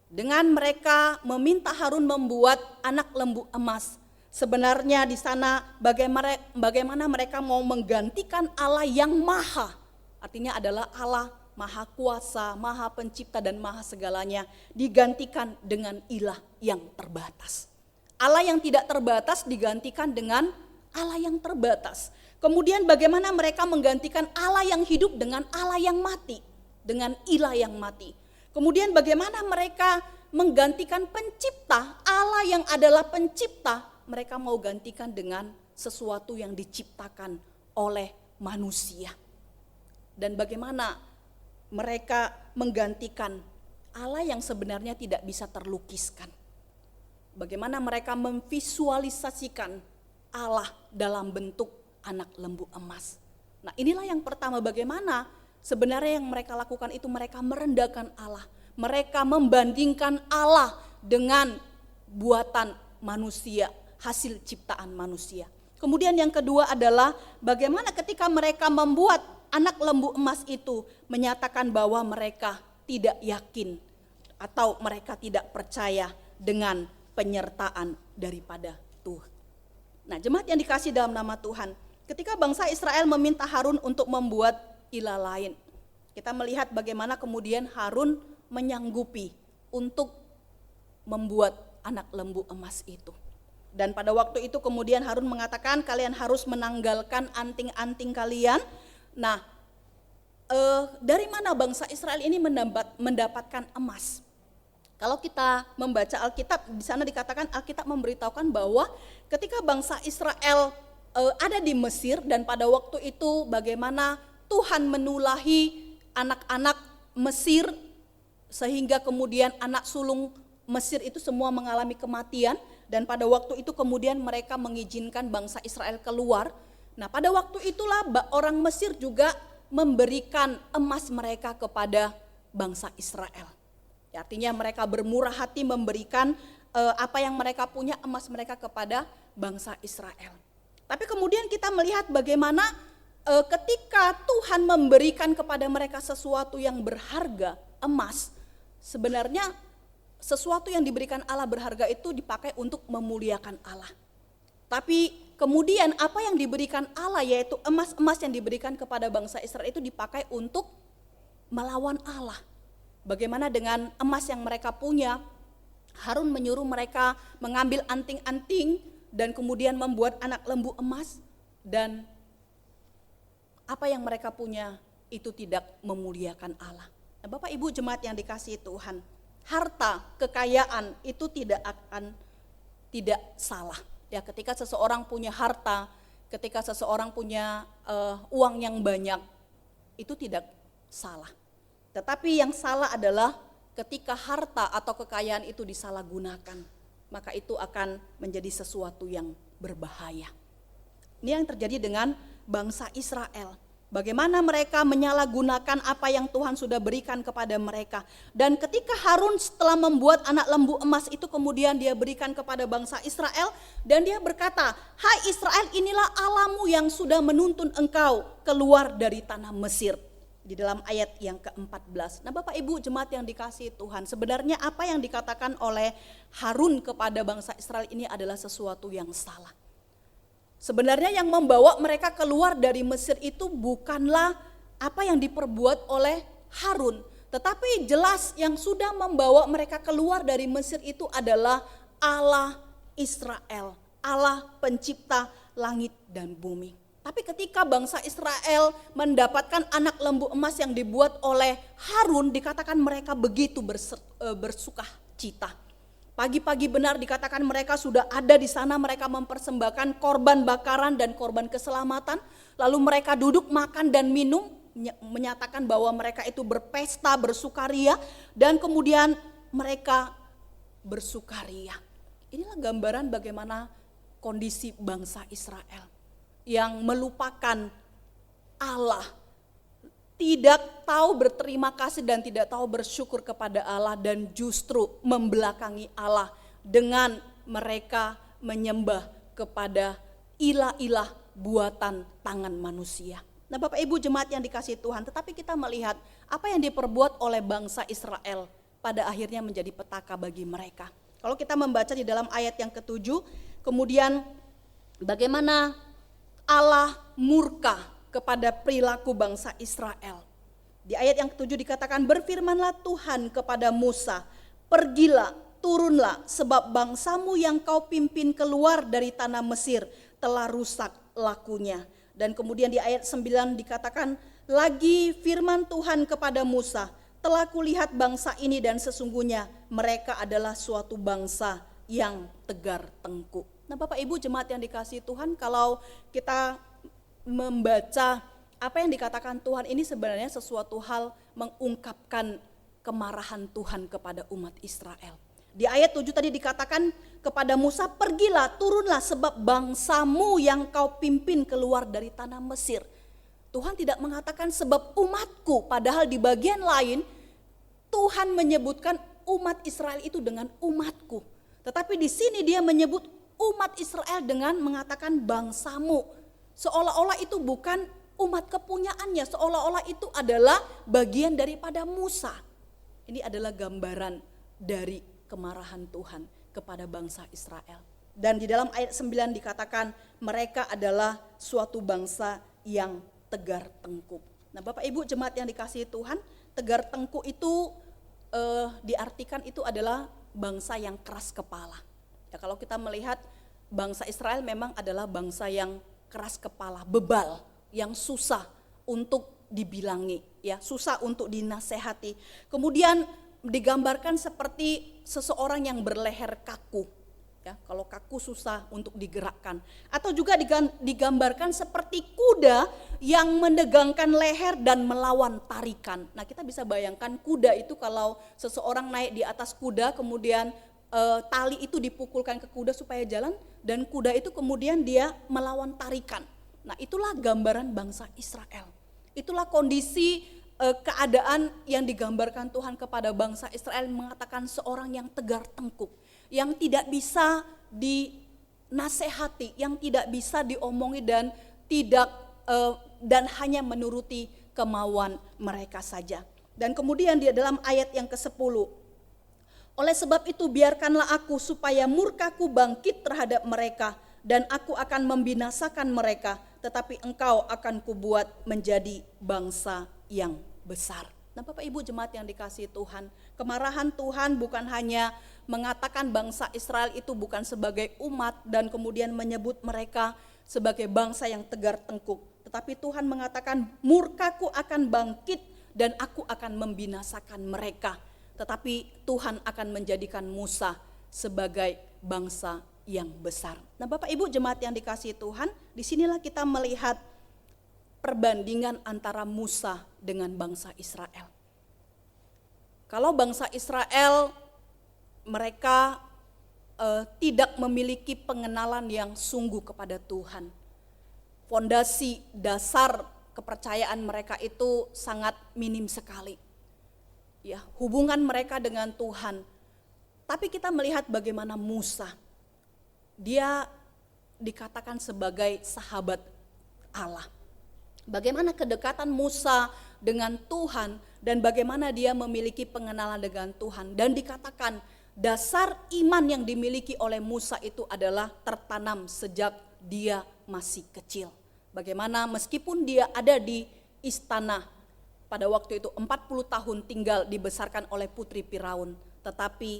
S5: Dengan mereka meminta Harun membuat anak lembu emas, sebenarnya di sana bagaimana mereka mau menggantikan Allah yang maha, artinya adalah Allah maha kuasa, maha pencipta dan maha segalanya, digantikan dengan ilah yang terbatas. Allah yang tidak terbatas digantikan dengan Allah yang terbatas. Kemudian bagaimana mereka menggantikan Allah yang hidup dengan Allah yang mati, dengan ilah yang mati. Kemudian bagaimana mereka menggantikan pencipta, Allah yang adalah pencipta, mereka mau gantikan dengan sesuatu yang diciptakan oleh manusia. Dan bagaimana mereka menggantikan Allah yang sebenarnya tidak bisa terlukiskan. Bagaimana mereka memvisualisasikan Allah dalam bentuk anak lembu emas. Nah, inilah yang pertama, bagaimana sebenarnya yang mereka lakukan itu mereka merendahkan Allah. Mereka membandingkan Allah dengan buatan manusia, hasil ciptaan manusia. Kemudian yang kedua adalah bagaimana ketika mereka membuat anak lembu emas itu, menyatakan bahwa mereka tidak yakin atau mereka tidak percaya dengan penyertaan daripada Tuhan. Nah, jemaat yang dikasih dalam nama Tuhan, ketika bangsa Israel meminta Harun untuk membuat ilah lain, kita melihat bagaimana kemudian Harun menyanggupi untuk membuat anak lembu emas itu. Dan pada waktu itu kemudian Harun mengatakan, kalian harus menanggalkan anting-anting kalian. Nah, dari mana bangsa Israel ini mendapatkan emas? Kalau kita membaca Alkitab, di sana dikatakan Alkitab memberitahukan bahwa ketika bangsa Israel ada di Mesir dan pada waktu itu bagaimana Tuhan menulahi anak-anak Mesir sehingga kemudian anak sulung Mesir itu semua mengalami kematian dan pada waktu itu kemudian mereka mengizinkan bangsa Israel keluar. Nah, pada waktu itulah orang Mesir juga memberikan emas mereka kepada bangsa Israel. Ya, artinya mereka bermurah hati memberikan apa yang mereka punya, emas mereka kepada bangsa Israel. Tapi kemudian kita melihat bagaimana ketika Tuhan memberikan kepada mereka sesuatu yang berharga, emas, sebenarnya sesuatu yang diberikan Allah berharga itu dipakai untuk memuliakan Allah. Tapi kemudian apa yang diberikan Allah, yaitu emas-emas yang diberikan kepada bangsa Israel itu dipakai untuk melawan Allah. Bagaimana dengan emas yang mereka punya? Harun menyuruh mereka mengambil anting-anting dan kemudian membuat anak lembu emas, dan apa yang mereka punya itu tidak memuliakan Allah. Nah, Bapak Ibu jemaat yang dikasihi Tuhan, harta, kekayaan itu tidak salah. Ya, ketika seseorang punya harta, ketika seseorang punya uang yang banyak, itu tidak salah. Tetapi yang salah adalah ketika harta atau kekayaan itu disalahgunakan, maka itu akan menjadi sesuatu yang berbahaya. Ini yang terjadi dengan bangsa Israel. Bagaimana mereka menyalahgunakan apa yang Tuhan sudah berikan kepada mereka. Dan ketika Harun setelah membuat anak lembu emas itu kemudian dia berikan kepada bangsa Israel. Dan dia berkata, hai Israel, inilah Allahmu yang sudah menuntun engkau keluar dari tanah Mesir. Di dalam ayat yang ke-14. Nah, Bapak Ibu jemaat yang dikasihi Tuhan, sebenarnya apa yang dikatakan oleh Harun kepada bangsa Israel ini adalah sesuatu yang salah. Sebenarnya yang membawa mereka keluar dari Mesir itu bukanlah apa yang diperbuat oleh Harun, tetapi jelas yang sudah membawa mereka keluar dari Mesir itu adalah Allah Israel, Allah pencipta langit dan bumi. Tapi ketika bangsa Israel mendapatkan anak lembu emas yang dibuat oleh Harun, dikatakan mereka begitu bersuka cita. Pagi-pagi benar dikatakan mereka sudah ada di sana, mereka mempersembahkan korban bakaran dan korban keselamatan. Lalu mereka duduk makan dan minum menyatakan bahwa mereka itu berpesta, bersukaria, dan kemudian mereka bersukaria. Inilah gambaran bagaimana kondisi bangsa Israel yang melupakan Allah, tidak tahu berterima kasih dan tidak tahu bersyukur kepada Allah, dan justru membelakangi Allah dengan mereka menyembah kepada ilah-ilah buatan tangan manusia. Nah, Bapak Ibu jemaat yang dikasihi Tuhan, tetapi kita melihat apa yang diperbuat oleh bangsa Israel pada akhirnya menjadi petaka bagi mereka. Kalau kita membaca di dalam ayat yang ke-7, kemudian bagaimana Allah murka kepada perilaku bangsa Israel. Di ayat yang ke-7 dikatakan, berfirmanlah Tuhan kepada Musa, pergilah, turunlah, sebab bangsamu yang kau pimpin keluar dari tanah Mesir telah rusak lakunya. Dan kemudian di ayat 9 dikatakan, lagi firman Tuhan kepada Musa, telah kulihat bangsa ini dan sesungguhnya mereka adalah suatu bangsa yang tegar tengkuk. Nah, Bapak Ibu jemaat yang dikasihi Tuhan, kalau kita membaca apa yang dikatakan Tuhan ini sebenarnya sesuatu hal mengungkapkan kemarahan Tuhan kepada umat Israel. Di ayat 7 tadi dikatakan kepada Musa, pergilah, turunlah, sebab bangsamu yang kau pimpin keluar dari tanah Mesir. Tuhan tidak mengatakan sebab umatku, padahal di bagian lain Tuhan menyebutkan umat Israel itu dengan umatku. Tetapi di sini dia menyebut umat Israel dengan mengatakan bangsamu. Seolah-olah itu bukan umat kepunyaannya, seolah-olah itu adalah bagian daripada Musa. Ini adalah gambaran dari kemarahan Tuhan kepada bangsa Israel. Dan di dalam ayat 9 dikatakan mereka adalah suatu bangsa yang tegar tengkuk. Nah, Bapak Ibu jemaat yang dikasihi Tuhan, tegar tengkuk itu diartikan itu adalah bangsa yang keras kepala. Ya, kalau kita melihat bangsa Israel memang adalah bangsa yang keras kepala, bebal, yang susah untuk dibilangi, ya, susah untuk dinasehati. Kemudian digambarkan seperti seseorang yang berleher kaku. Ya, kalau kaku susah untuk digerakkan. Atau juga digambarkan seperti kuda yang menegangkan leher dan melawan tarikan. Nah, kita bisa bayangkan kuda itu kalau seseorang naik di atas kuda, kemudian tali itu dipukulkan ke kuda supaya jalan, dan kuda itu kemudian dia melawan tarikan. Nah, itulah gambaran bangsa Israel. Itulah kondisi keadaan yang digambarkan Tuhan kepada bangsa Israel, mengatakan seorang yang tegar tengkuk, yang tidak bisa dinasehati, yang tidak bisa diomongi dan hanya menuruti kemauan mereka saja. Dan kemudian di dalam ayat yang ke-10, oleh sebab itu biarkanlah aku supaya murkaku bangkit terhadap mereka dan aku akan membinasakan mereka, tetapi engkau akan kubuat menjadi bangsa yang besar. Nah, Bapak Ibu jemaat yang dikasihi Tuhan, kemarahan Tuhan bukan hanya mengatakan bangsa Israel itu bukan sebagai umat dan kemudian menyebut mereka sebagai bangsa yang tegar tengkuk, tetapi Tuhan mengatakan murkaku akan bangkit dan aku akan membinasakan mereka. Tetapi Tuhan akan menjadikan Musa sebagai bangsa yang besar. Nah, Bapak Ibu jemaat yang dikasihi Tuhan, disinilah kita melihat perbandingan antara Musa dengan bangsa Israel. Kalau bangsa Israel mereka tidak memiliki pengenalan yang sungguh kepada Tuhan. Fondasi dasar kepercayaan mereka itu sangat minim sekali. Ya, hubungan mereka dengan Tuhan. Tapi kita melihat bagaimana Musa, dia dikatakan sebagai sahabat Allah. Bagaimana kedekatan Musa dengan Tuhan dan bagaimana dia memiliki pengenalan dengan Tuhan. Dan dikatakan dasar iman yang dimiliki oleh Musa itu adalah tertanam sejak dia masih kecil. Bagaimana meskipun dia ada di istana, pada waktu itu 40 tahun tinggal dibesarkan oleh putri Firaun, tetapi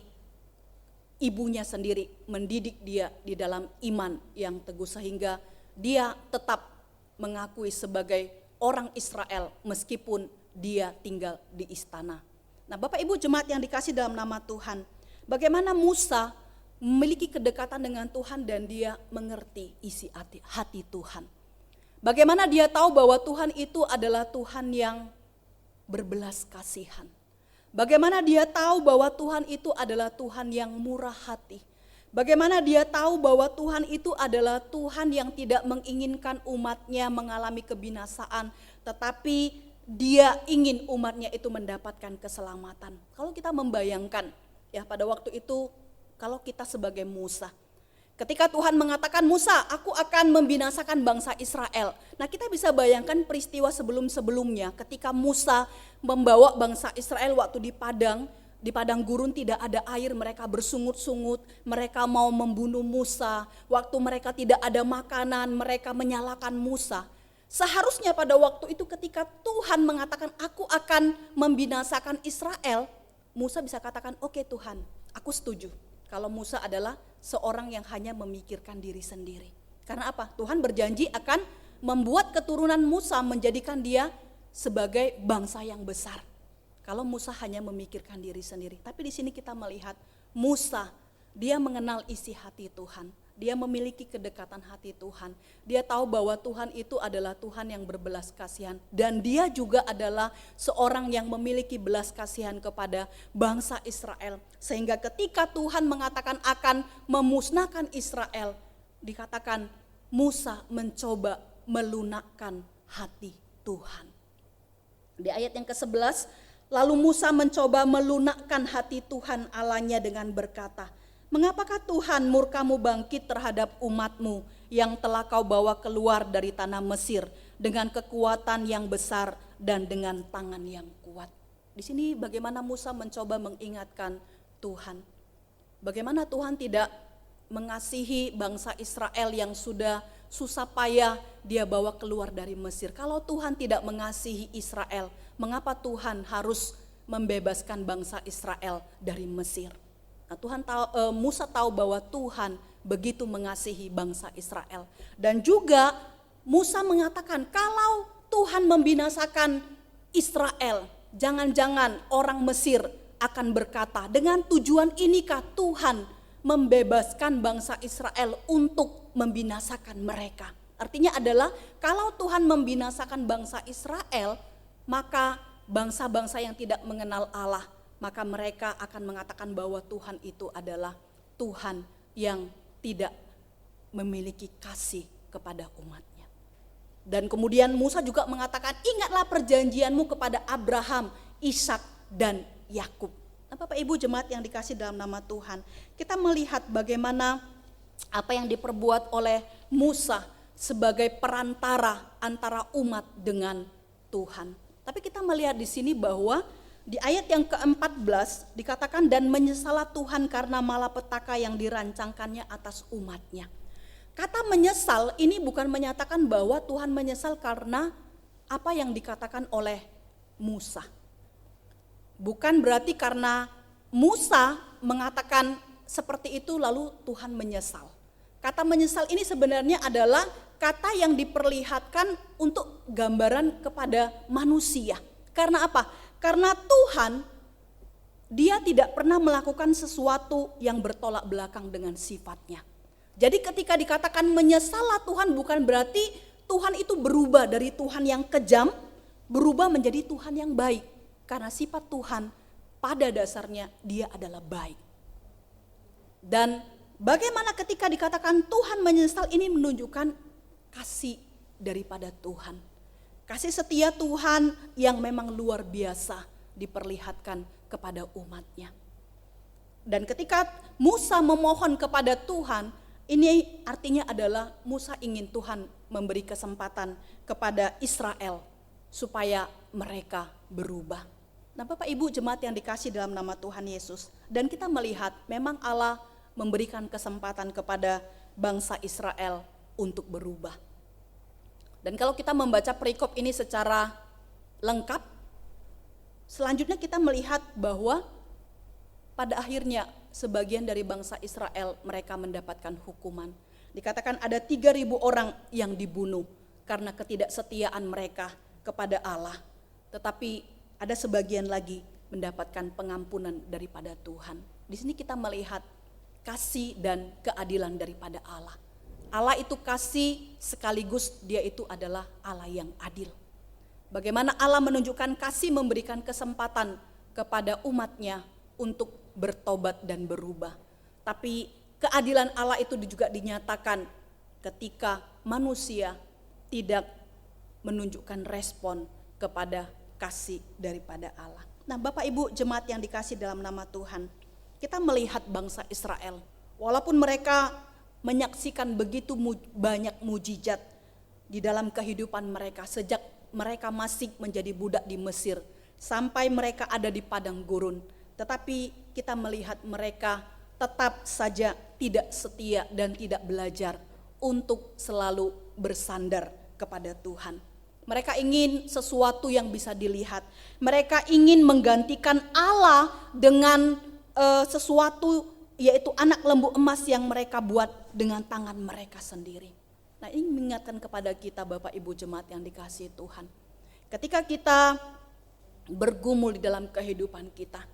S5: ibunya sendiri mendidik dia di dalam iman yang teguh sehingga dia tetap mengakui sebagai orang Israel meskipun dia tinggal di istana. Nah, Bapak Ibu jemaat yang dikasih dalam nama Tuhan, bagaimana Musa memiliki kedekatan dengan Tuhan dan dia mengerti isi hati Tuhan. Bagaimana dia tahu bahwa Tuhan itu adalah Tuhan yang berbelas kasihan? Bagaimana dia tahu bahwa Tuhan itu adalah Tuhan yang murah hati? Bagaimana dia tahu bahwa Tuhan itu adalah Tuhan yang tidak menginginkan umatnya mengalami kebinasaan, tetapi dia ingin umatnya itu mendapatkan keselamatan. Kalau kita membayangkan ya pada waktu itu, kalau kita sebagai Musa, ketika Tuhan mengatakan, Musa, aku akan membinasakan bangsa Israel. Nah, kita bisa bayangkan peristiwa sebelum-sebelumnya ketika Musa membawa bangsa Israel waktu di padang gurun tidak ada air, mereka bersungut-sungut, mereka mau membunuh Musa. Waktu mereka tidak ada makanan, mereka menyalahkan Musa. Seharusnya pada waktu itu ketika Tuhan mengatakan, aku akan membinasakan Israel, Musa bisa katakan, oke Tuhan, aku setuju. Kalau Musa adalah seorang yang hanya memikirkan diri sendiri. Karena apa? Tuhan berjanji akan membuat keturunan Musa, menjadikan dia sebagai bangsa yang besar. Kalau Musa hanya memikirkan diri sendiri. Tapi di sini kita melihat Musa, dia mengenal isi hati Tuhan. Dia memiliki kedekatan hati Tuhan. Dia tahu bahwa Tuhan itu adalah Tuhan yang berbelas kasihan. Dan dia juga adalah seorang yang memiliki belas kasihan kepada bangsa Israel. Sehingga ketika Tuhan mengatakan akan memusnahkan Israel, dikatakan Musa mencoba melunakkan hati Tuhan. Di ayat yang ke-11, lalu Musa mencoba melunakkan hati Tuhan Allahnya dengan berkata, mengapakah Tuhan murkamu bangkit terhadap umatmu yang telah kau bawa keluar dari tanah Mesir dengan kekuatan yang besar dan dengan tangan yang kuat. Di sini bagaimana Musa mencoba mengingatkan Tuhan. Bagaimana Tuhan tidak mengasihi bangsa Israel yang sudah susah payah dia bawa keluar dari Mesir. Kalau Tuhan tidak mengasihi Israel, mengapa Tuhan harus membebaskan bangsa Israel dari Mesir? Nah, Musa tahu bahwa Tuhan begitu mengasihi bangsa Israel. Dan juga Musa mengatakan kalau Tuhan membinasakan Israel, jangan-jangan orang Mesir akan berkata, dengan tujuan inikah Tuhan membebaskan bangsa Israel untuk membinasakan mereka. Artinya adalah kalau Tuhan membinasakan bangsa Israel, maka bangsa-bangsa yang tidak mengenal Allah, maka mereka akan mengatakan bahwa Tuhan itu adalah Tuhan yang tidak memiliki kasih kepada umatnya. Dan kemudian Musa juga mengatakan, ingatlah perjanjianmu kepada Abraham, Ishak dan Yakub. Nah, Bapak Ibu jemaat yang dikasih dalam nama Tuhan, kita melihat bagaimana apa yang diperbuat oleh Musa sebagai perantara antara umat dengan Tuhan. Tapi kita melihat di sini bahwa di ayat yang ke-14 dikatakan, dan menyesalah Tuhan karena malapetaka yang dirancangkannya atas umatnya. Kata menyesal ini bukan menyatakan bahwa Tuhan menyesal karena apa yang dikatakan oleh Musa. Bukan berarti karena Musa mengatakan seperti itu lalu Tuhan menyesal. Kata menyesal ini sebenarnya adalah kata yang diperlihatkan untuk gambaran kepada manusia. Karena apa? Karena Tuhan, dia tidak pernah melakukan sesuatu yang bertolak belakang dengan sifatnya. Jadi ketika dikatakan menyesallah Tuhan, bukan berarti Tuhan itu berubah dari Tuhan yang kejam, berubah menjadi Tuhan yang baik. Karena sifat Tuhan pada dasarnya dia adalah baik. Dan bagaimana ketika dikatakan Tuhan menyesal, ini menunjukkan kasih daripada Tuhan. Kasih setia Tuhan yang memang luar biasa diperlihatkan kepada umatnya. Dan ketika Musa memohon kepada Tuhan, ini artinya adalah Musa ingin Tuhan memberi kesempatan kepada Israel supaya mereka berubah. Nah, Bapak Ibu jemaat yang dikasih dalam nama Tuhan Yesus, dan kita melihat memang Allah memberikan kesempatan kepada bangsa Israel untuk berubah. Dan kalau kita membaca perikop ini secara lengkap, selanjutnya kita melihat bahwa pada akhirnya sebagian dari bangsa Israel mereka mendapatkan hukuman. Dikatakan ada 3.000 orang yang dibunuh karena ketidaksetiaan mereka kepada Allah. Tetapi ada sebagian lagi mendapatkan pengampunan daripada Tuhan. Di sini kita melihat kasih dan keadilan daripada Allah. Allah itu kasih sekaligus dia itu adalah Allah yang adil. Bagaimana Allah menunjukkan kasih, memberikan kesempatan kepada umatnya untuk bertobat dan berubah. Tapi keadilan Allah itu juga dinyatakan ketika manusia tidak menunjukkan respon kepada kasih daripada Allah. Nah, Bapak Ibu jemaat yang dikasih dalam nama Tuhan, kita melihat bangsa Israel, walaupun mereka menyaksikan begitu banyak mujizat di dalam kehidupan mereka sejak mereka masih menjadi budak di Mesir sampai mereka ada di padang gurun, tetapi kita melihat mereka tetap saja tidak setia dan tidak belajar untuk selalu bersandar kepada Tuhan. Mereka ingin sesuatu yang bisa dilihat. Mereka ingin menggantikan Allah dengan sesuatu, yaitu anak lembu emas yang mereka buat dengan tangan mereka sendiri. Nah, ini mengingatkan kepada kita Bapak Ibu jemaat yang dikasihi Tuhan. Ketika kita bergumul di dalam kehidupan kita,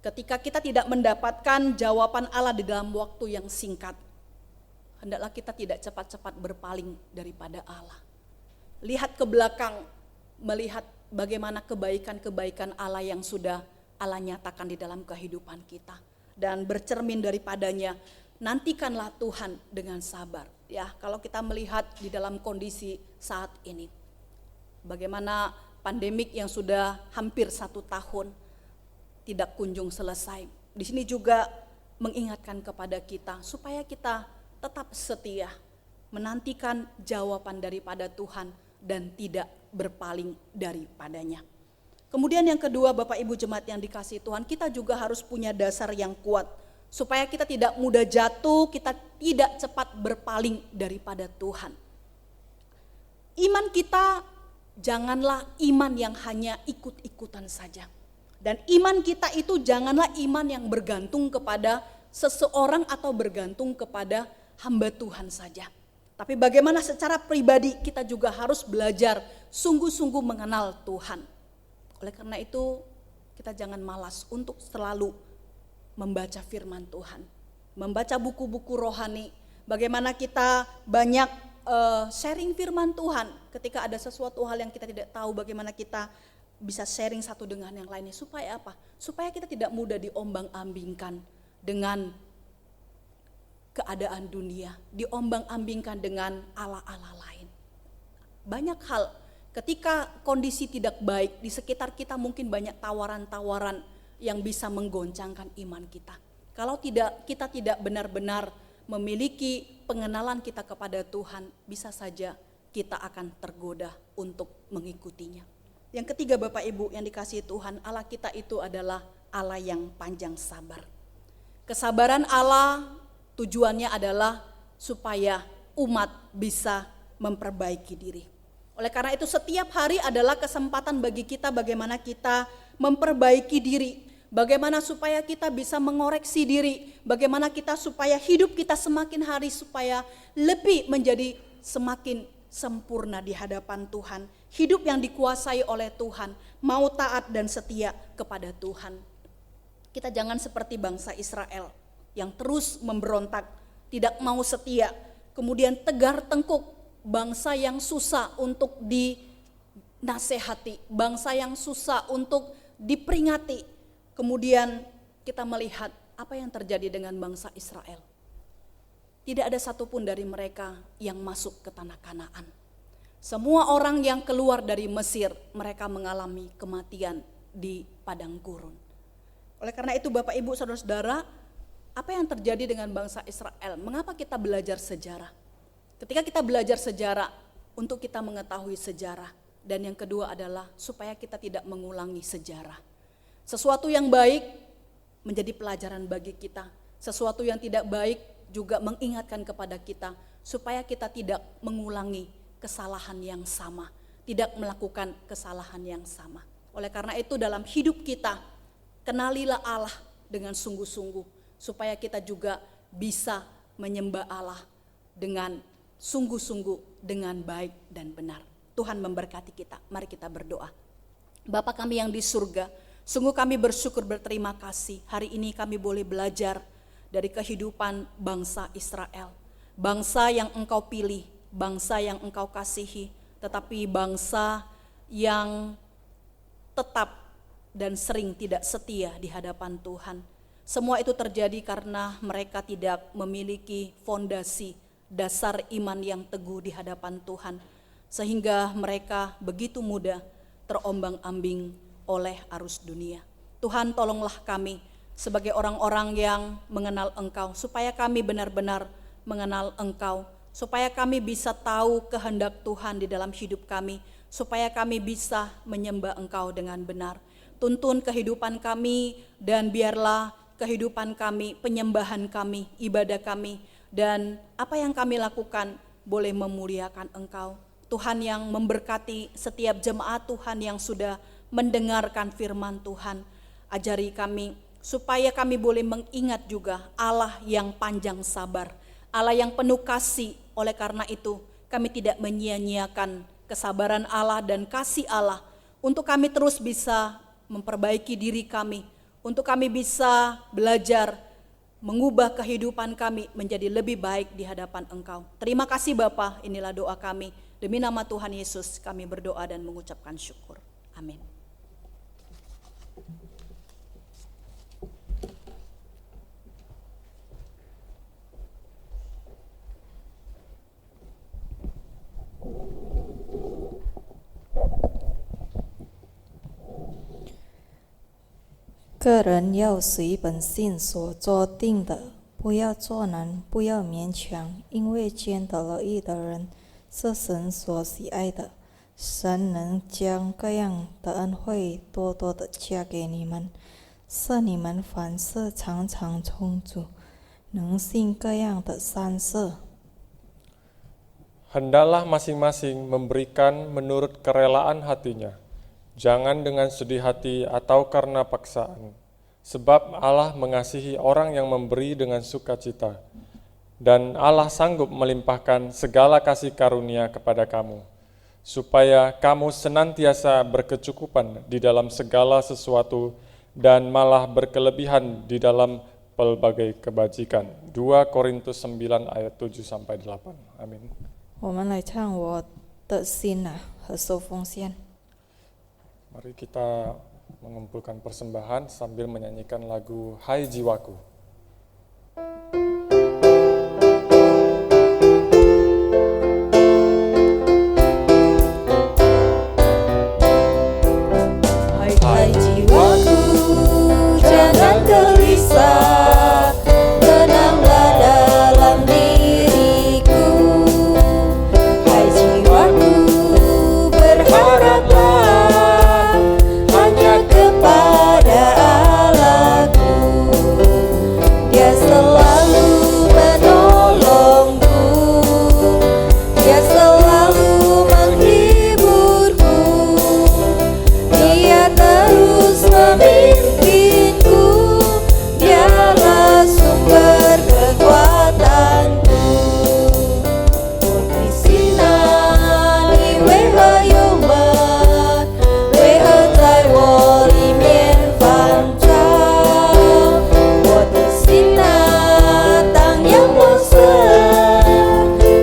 S5: ketika kita tidak mendapatkan jawaban Allah di dalam waktu yang singkat, hendaklah kita tidak cepat-cepat berpaling daripada Allah. Lihat ke belakang, melihat bagaimana kebaikan-kebaikan Allah yang sudah Allah nyatakan di dalam kehidupan kita. Dan bercermin daripadanya, nantikanlah Tuhan dengan sabar. Ya, kalau kita melihat di dalam kondisi saat ini, bagaimana pandemik yang sudah hampir 1 tahun tidak kunjung selesai. Di sini juga mengingatkan kepada kita supaya kita tetap setia, menantikan jawaban daripada Tuhan dan tidak berpaling daripadanya. Kemudian yang kedua Bapak Ibu jemaat yang dikasihi Tuhan, kita juga harus punya dasar yang kuat supaya kita tidak mudah jatuh, kita tidak cepat berpaling daripada Tuhan. Iman kita janganlah iman yang hanya ikut-ikutan saja. Dan iman kita itu janganlah iman yang bergantung kepada seseorang atau bergantung kepada hamba Tuhan saja. Tapi bagaimana secara pribadi kita juga harus belajar sungguh-sungguh mengenal Tuhan. Oleh karena itu kita jangan malas untuk selalu membaca firman Tuhan, membaca buku-buku rohani. Bagaimana kita banyak sharing firman Tuhan ketika ada sesuatu hal yang kita tidak tahu, bagaimana kita bisa sharing satu dengan yang lainnya. Supaya apa? Supaya kita tidak mudah diombang-ambingkan dengan keadaan dunia, diombang-ambingkan dengan Allah-Allah lain. Banyak hal ketika kondisi tidak baik di sekitar kita, mungkin banyak tawaran-tawaran yang bisa menggoncangkan iman kita. Kalau kita tidak benar-benar memiliki pengenalan kita kepada Tuhan, bisa saja kita akan tergoda untuk mengikutinya. Yang ketiga Bapak Ibu yang dikasihi Tuhan, Allah kita itu adalah Allah yang panjang sabar. Kesabaran Allah tujuannya adalah supaya umat bisa memperbaiki diri. Oleh karena itu setiap hari adalah kesempatan bagi kita bagaimana kita memperbaiki diri. Bagaimana supaya kita bisa mengoreksi diri, bagaimana kita supaya hidup kita semakin hari supaya lebih menjadi semakin sempurna di hadapan Tuhan. Hidup yang dikuasai oleh Tuhan, mau taat dan setia kepada Tuhan. Kita jangan seperti bangsa Israel yang terus memberontak, tidak mau setia, kemudian tegar tengkuk, bangsa yang susah untuk dinasehati, bangsa yang susah untuk diperingati. Kemudian kita melihat apa yang terjadi dengan bangsa Israel. Tidak ada satupun dari mereka yang masuk ke tanah Kanaan. Semua orang yang keluar dari Mesir, mereka mengalami kematian di padang gurun. Oleh karena itu Bapak Ibu Saudara-saudara, apa yang terjadi dengan bangsa Israel? Mengapa kita belajar sejarah? Ketika kita belajar sejarah, untuk kita mengetahui sejarah. Dan yang kedua adalah supaya kita tidak mengulangi sejarah. Sesuatu yang baik menjadi pelajaran bagi kita. Sesuatu yang tidak baik juga mengingatkan kepada kita supaya kita tidak mengulangi kesalahan yang sama, tidak melakukan kesalahan yang sama. Oleh karena itu dalam hidup kita, kenalilah Allah dengan sungguh-sungguh supaya kita juga bisa menyembah Allah dengan sungguh-sungguh, dengan baik dan benar. Tuhan memberkati kita. Mari kita berdoa. Bapa kami yang di surga, sungguh kami bersyukur berterima kasih. Hari ini kami boleh belajar dari kehidupan bangsa Israel. bangsa yang Engkau pilih, bangsa yang Engkau kasihi, tetapi bangsa yang tetap dan sering tidak setia di hadapan Tuhan. Semua itu terjadi karena mereka tidak memiliki fondasi dasar iman yang teguh di hadapan Tuhan, sehingga mereka begitu mudah terombang-ambing oleh arus dunia. Tuhan, tolonglah kami sebagai orang-orang yang mengenal Engkau, supaya kami benar-benar mengenal Engkau, supaya kami bisa tahu kehendak Tuhan di dalam hidup kami, supaya kami bisa menyembah Engkau dengan benar. Tuntun kehidupan kami, dan biarlah kehidupan kami, penyembahan kami, ibadah kami, dan apa yang kami lakukan boleh memuliakan Engkau. Tuhan yang memberkati setiap jemaat Tuhan yang sudah mendengarkan firman Tuhan. Ajari kami supaya kami boleh mengingat juga Allah yang panjang sabar, Allah yang penuh kasih. Oleh karena itu kami tidak menyia-nyiakan kesabaran Allah dan kasih Allah, untuk kami terus bisa memperbaiki diri kami, untuk kami bisa belajar mengubah kehidupan kami menjadi lebih baik di hadapan Engkau. Terima kasih Bapa, inilah doa kami. Demi nama Tuhan Yesus kami berdoa dan mengucapkan syukur. Amin.
S1: 个人要随本性所做定的，不要做难，不要勉强，因为捐得了义的人是神所喜爱的。神能将各样的恩惠多多的加给你们，使你们凡事常常充足，能行各样的善事。
S2: Hendaklah masing-masing memberikan menurut kerelaan hatinya, jangan dengan sedih hati atau karena paksaan, sebab Allah mengasihi orang yang memberi dengan sukacita, dan Allah sanggup melimpahkan segala kasih karunia kepada kamu, supaya kamu senantiasa berkecukupan di dalam segala sesuatu dan malah berkelebihan di dalam pelbagai kebajikan. 2 Korintus 9 ayat 7-8. Amin.
S1: 我们来唱我的心啊和受奉献。
S2: Mari kita mengumpulkan persembahan sambil menyanyikan lagu Hai Jiwaku.
S4: Hai jiwaku, jangan gelisah, tenanglah dalam diriku. Hai jiwaku, berharaplah hanya kepada Allahku. Dia selalu menolongku, Dia selalu menghiburku, Dia terus memimpinku, Dialah sumber kekuatanku. Di sini你为何忧闷？为何在我里面烦躁？我的心啊，当仰望神，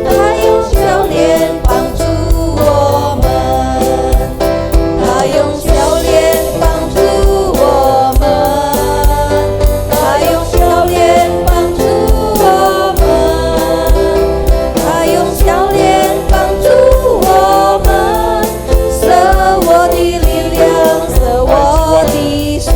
S4: 他用笑脸帮助我们，他用笑脸帮助我们，他用笑脸帮助我们，他用笑脸帮助我们，舍我的力量，舍我的神。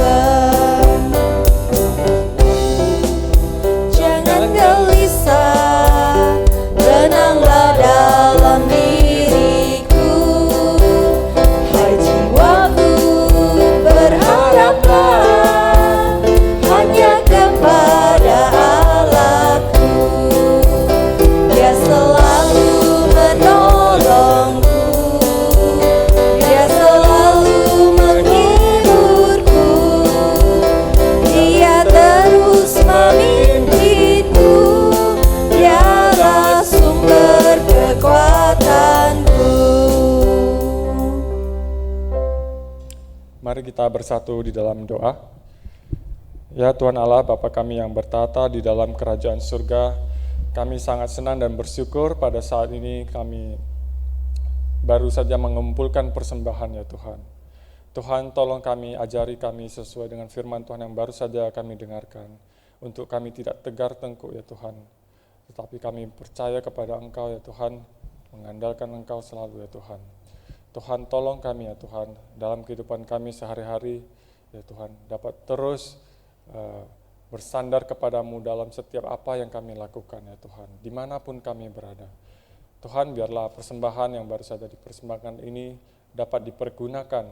S4: Jangan gelisah, tenanglah dalam diriku. Hai jiwaku, berharaplah hanya kepada Allahku. Dia selalu menolongku, Dia selalu menghiburku, Dia terus memimpinku, Dialah sumber kekuatanku.
S2: Mari kita bersatu di dalam doa. Ya Tuhan Allah, Bapa kami yang bertata di dalam kerajaan surga, Kami sangat senang dan bersyukur pada saat ini kami baru saja mengumpulkan persembahan ya Tuhan. Tuhan tolong kami, ajari kami sesuai dengan firman Tuhan yang baru saja kami dengarkan. Untuk kami tidak tegar tengkuk ya Tuhan, tetapi kami percaya kepada Engkau ya Tuhan, mengandalkan Engkau selalu ya Tuhan. Tuhan tolong kami ya Tuhan, dalam kehidupan kami sehari-hari ya Tuhan, dapat terus bersandar kepadamu dalam setiap apa yang kami lakukan ya Tuhan, dimanapun kami berada. Tuhan, biarlah persembahan yang baru saja dipersembahkan ini dapat dipergunakan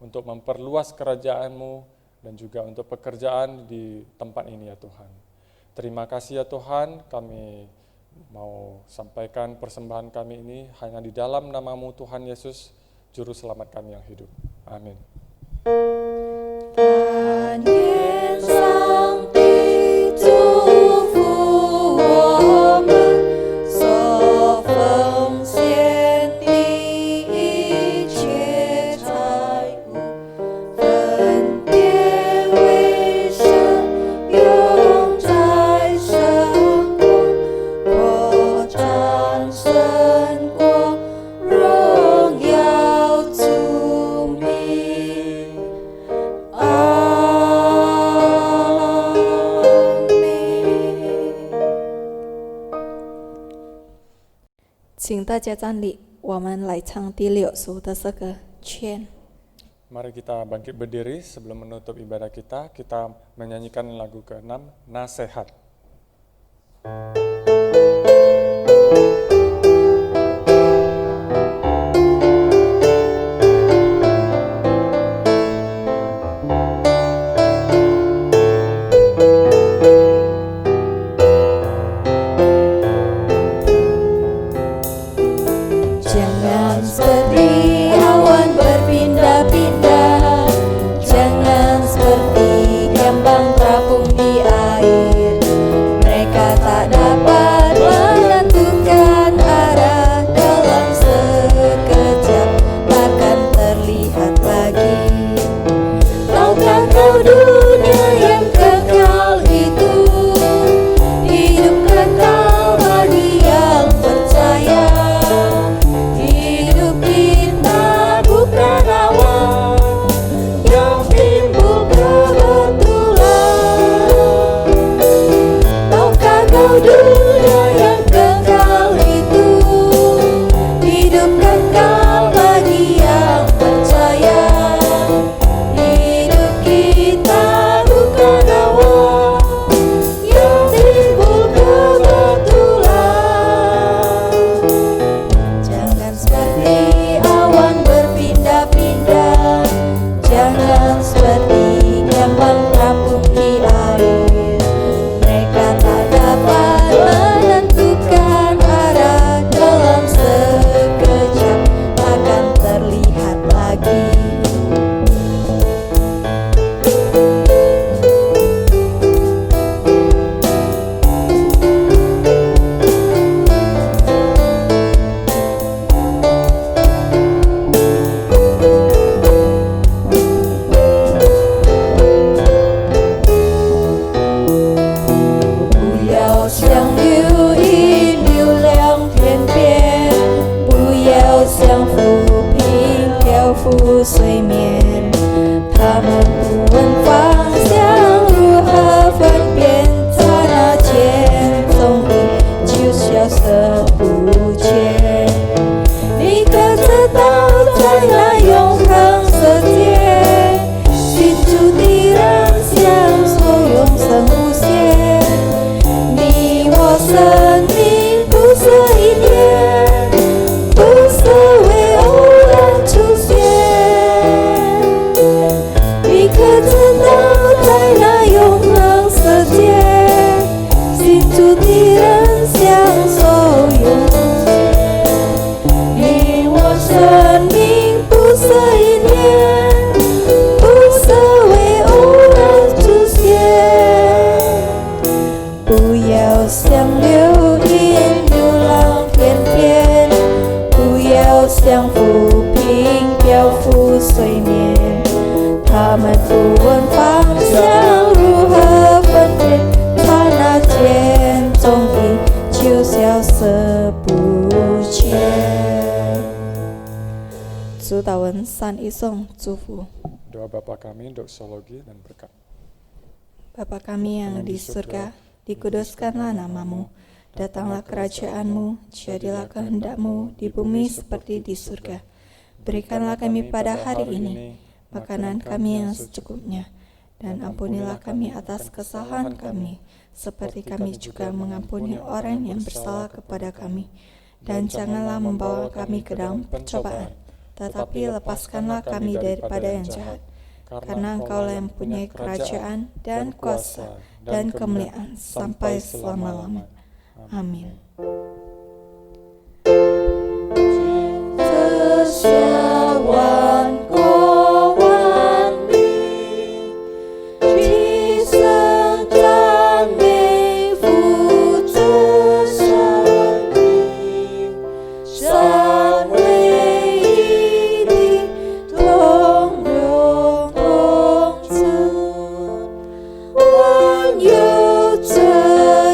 S2: untuk memperluas kerajaan-Mu dan juga untuk pekerjaan di tempat ini ya Tuhan. Terima kasih ya Tuhan, kami mau sampaikan persembahan kami ini hanya di dalam nama-Mu Tuhan Yesus, Juru Selamat kami yang hidup. Amin.
S4: 但愿上帝祝福我们所奉献的一切财物，分别为神用在神国，扩展神国，荣耀主名。
S1: 请大家站立，我们来唱第6首的这个劝。
S2: Mari kita bangkit berdiri sebelum menutup ibadah kita, kita menyanyikan lagu ke-6, Nasihat.
S4: Jangan seperti awan berpindah-pindah, jangan seperti gambang terapung di air. Mereka tak dapat menentukan arah, dalam sekejap akan terlihat lagi. Tahukah kau dunia yang kekal itu hidup kekal bagi yang percaya. Hidup kita bukan awan yang timbul kebetulan. Tahukah kau dunia yang kekal itu hidup kekal bagi yang percaya. Hidup kita bukan awan yang timbul kebetulan. Jangan seperti awan berpindah-pindah, jangan seperti gambang terapung di air. Mereka tak dapat menentukan arah, dalam sekejap akan terlihat lagi.
S1: 主导文3一颂祝福。
S2: Doa Bapa kami, doksologi dan berkat.
S1: Bapa kami yang di surga, dikuduskanlah namamu, datanglah kerajaanmu, jadilah kehendakmu di bumi seperti di surga. Berikanlah kami pada hari ini makanan kami yang secukupnya, dan ampunilah kami atas kesalahan kami, seperti kami juga mengampuni orang yang bersalah kepada kami. Dan janganlah membawa kami ke dalam percobaan, tetapi lepaskanlah kami daripada yang jahat. Karena Engkaulah yang mempunyai kerajaan dan kuasa dan kemuliaan sampai selama-lamanya. Amin.
S4: 这下万国万民，齐声赞美父子圣灵，三位一体，同荣同尊，万有者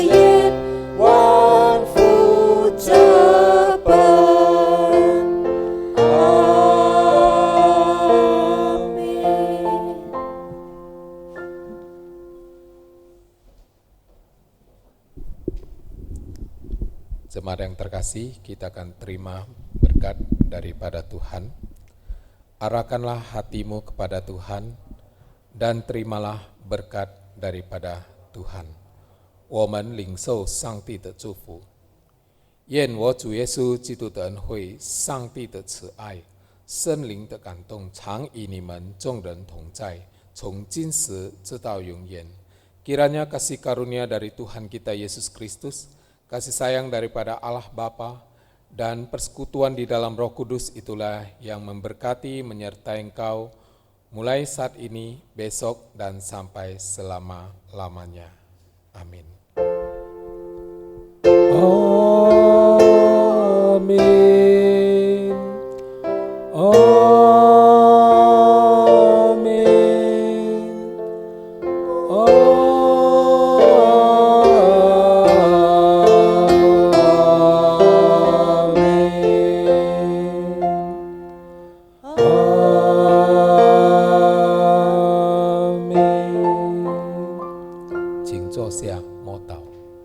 S4: 也，万福者本。
S3: Jemaat yang terkasih, kita akan terima berkat daripada Tuhan. Arahkanlah hatimu kepada Tuhan dan terimalah berkat daripada Tuhan. 我们领受上帝的祝福，愿我主耶稣基督的恩惠、上帝的慈爱、圣灵的感动，常与你们众人同在，从今时直到永远。Kiranya kasih karunia dari Tuhan kita Yesus Kristus, kasih sayang daripada Allah Bapa, dan persekutuan di dalam Roh Kudus itulah yang memberkati menyertai engkau mulai saat ini, besok, dan sampai selama-lamanya. Amin. Amin.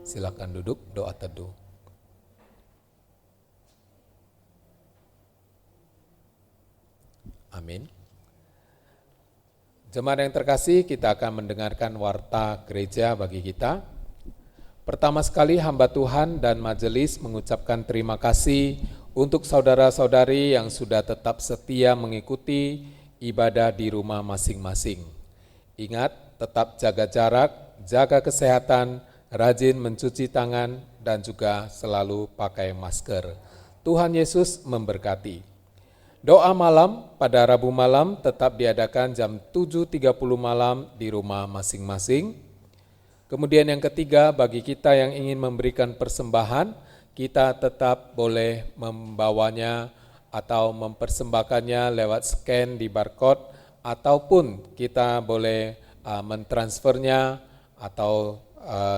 S3: Silakan duduk, doa teduh. Amin. Jemaat yang terkasih, kita akan mendengarkan warta gereja bagi kita. Pertama sekali hamba Tuhan dan majelis mengucapkan terima kasih untuk saudara-saudari yang sudah tetap setia mengikuti ibadah di rumah masing-masing. Ingat, tetap jaga jarak, jaga kesehatan, rajin mencuci tangan, dan juga selalu pakai masker. Tuhan Yesus memberkati. Doa malam pada Rabu malam tetap diadakan jam 7.30 malam di rumah masing-masing. Kemudian yang ketiga, bagi kita yang ingin memberikan persembahan, kita tetap boleh membawanya atau mempersembahkannya lewat scan di barcode, ataupun kita boleh mentransfernya, atau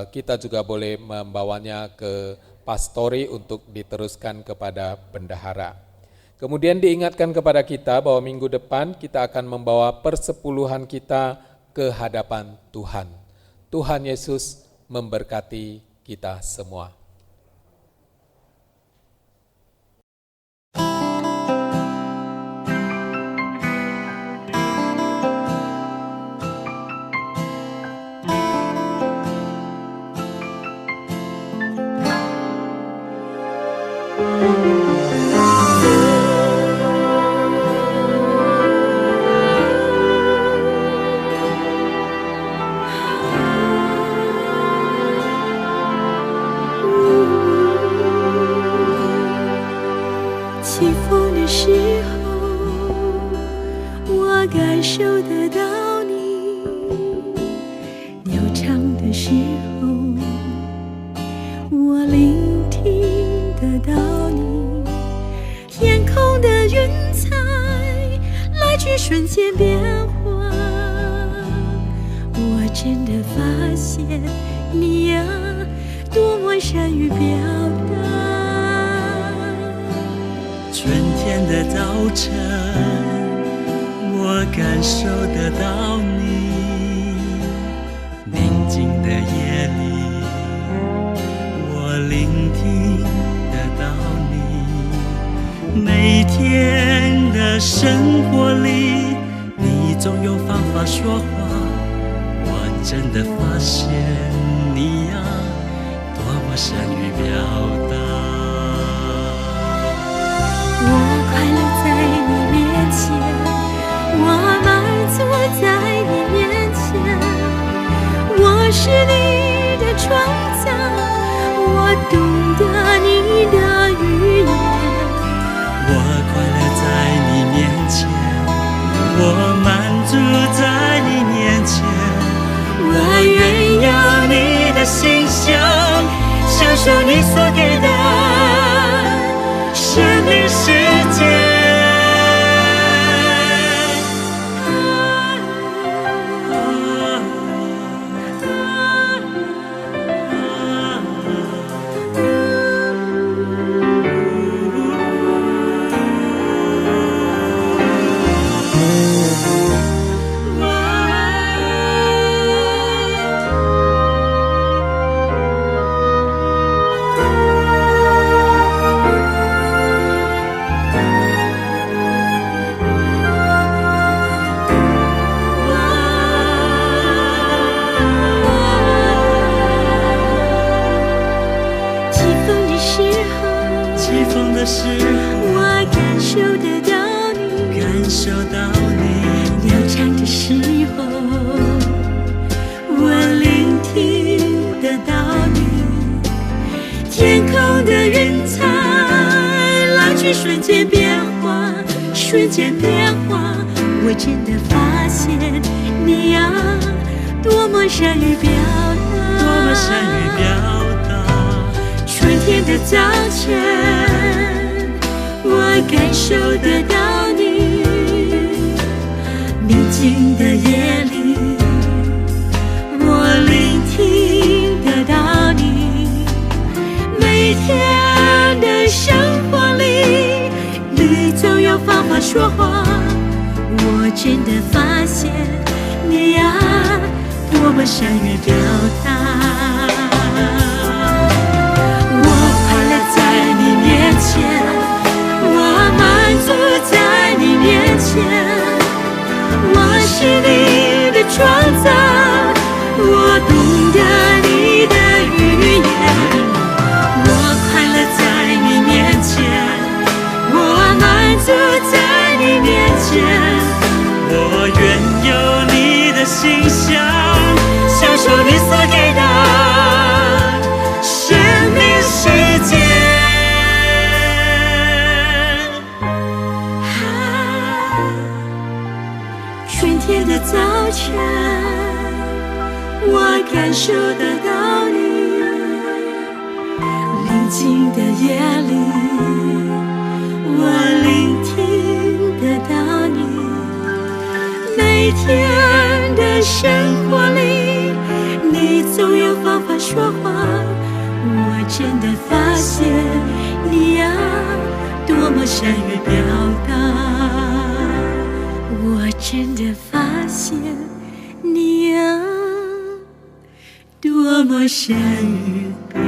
S3: kita juga boleh membawanya ke pastori untuk diteruskan kepada bendahara. Kemudian diingatkan kepada kita bahwa minggu depan kita akan membawa persepuluhan kita ke hadapan Tuhan. Tuhan Yesus memberkati kita semua.
S6: 春天的早晨，我感受得到你；宁静的夜里，我聆听得到你。每天的生活里，你总有方法说话，我真的发现你呀，多么善于表达。
S4: 我快乐在你面前，我满足在你面前，我是你的创造，我懂得你的语言。
S6: 我快乐在你面前，我满足在你面前，我愿有你的形象，享受你所给的生命世界。
S4: 瞬间变化，瞬间变化，我真的发现你呀，多么善于表达，
S6: 多么善于表达。
S4: 春天的早晨，我感受得到你；宁静的夜里，我聆听得到你。每天的生活里，你总有方法说话，我真的发现你呀，多么善于表达。我快乐在你面前，我满足在你面前，我是你的创造，我懂得你的语言。我快乐在你面前，我满足在你面前，
S6: 我愿有你的形象，享受你所给的生命世界。
S4: 春天的早晨，我感受得到你；宁静的夜里，我聆听得到你。每天的生活里，你总有方法说话，我真的发现你呀，多么善于表达。我真的发现你呀，多么善于表达。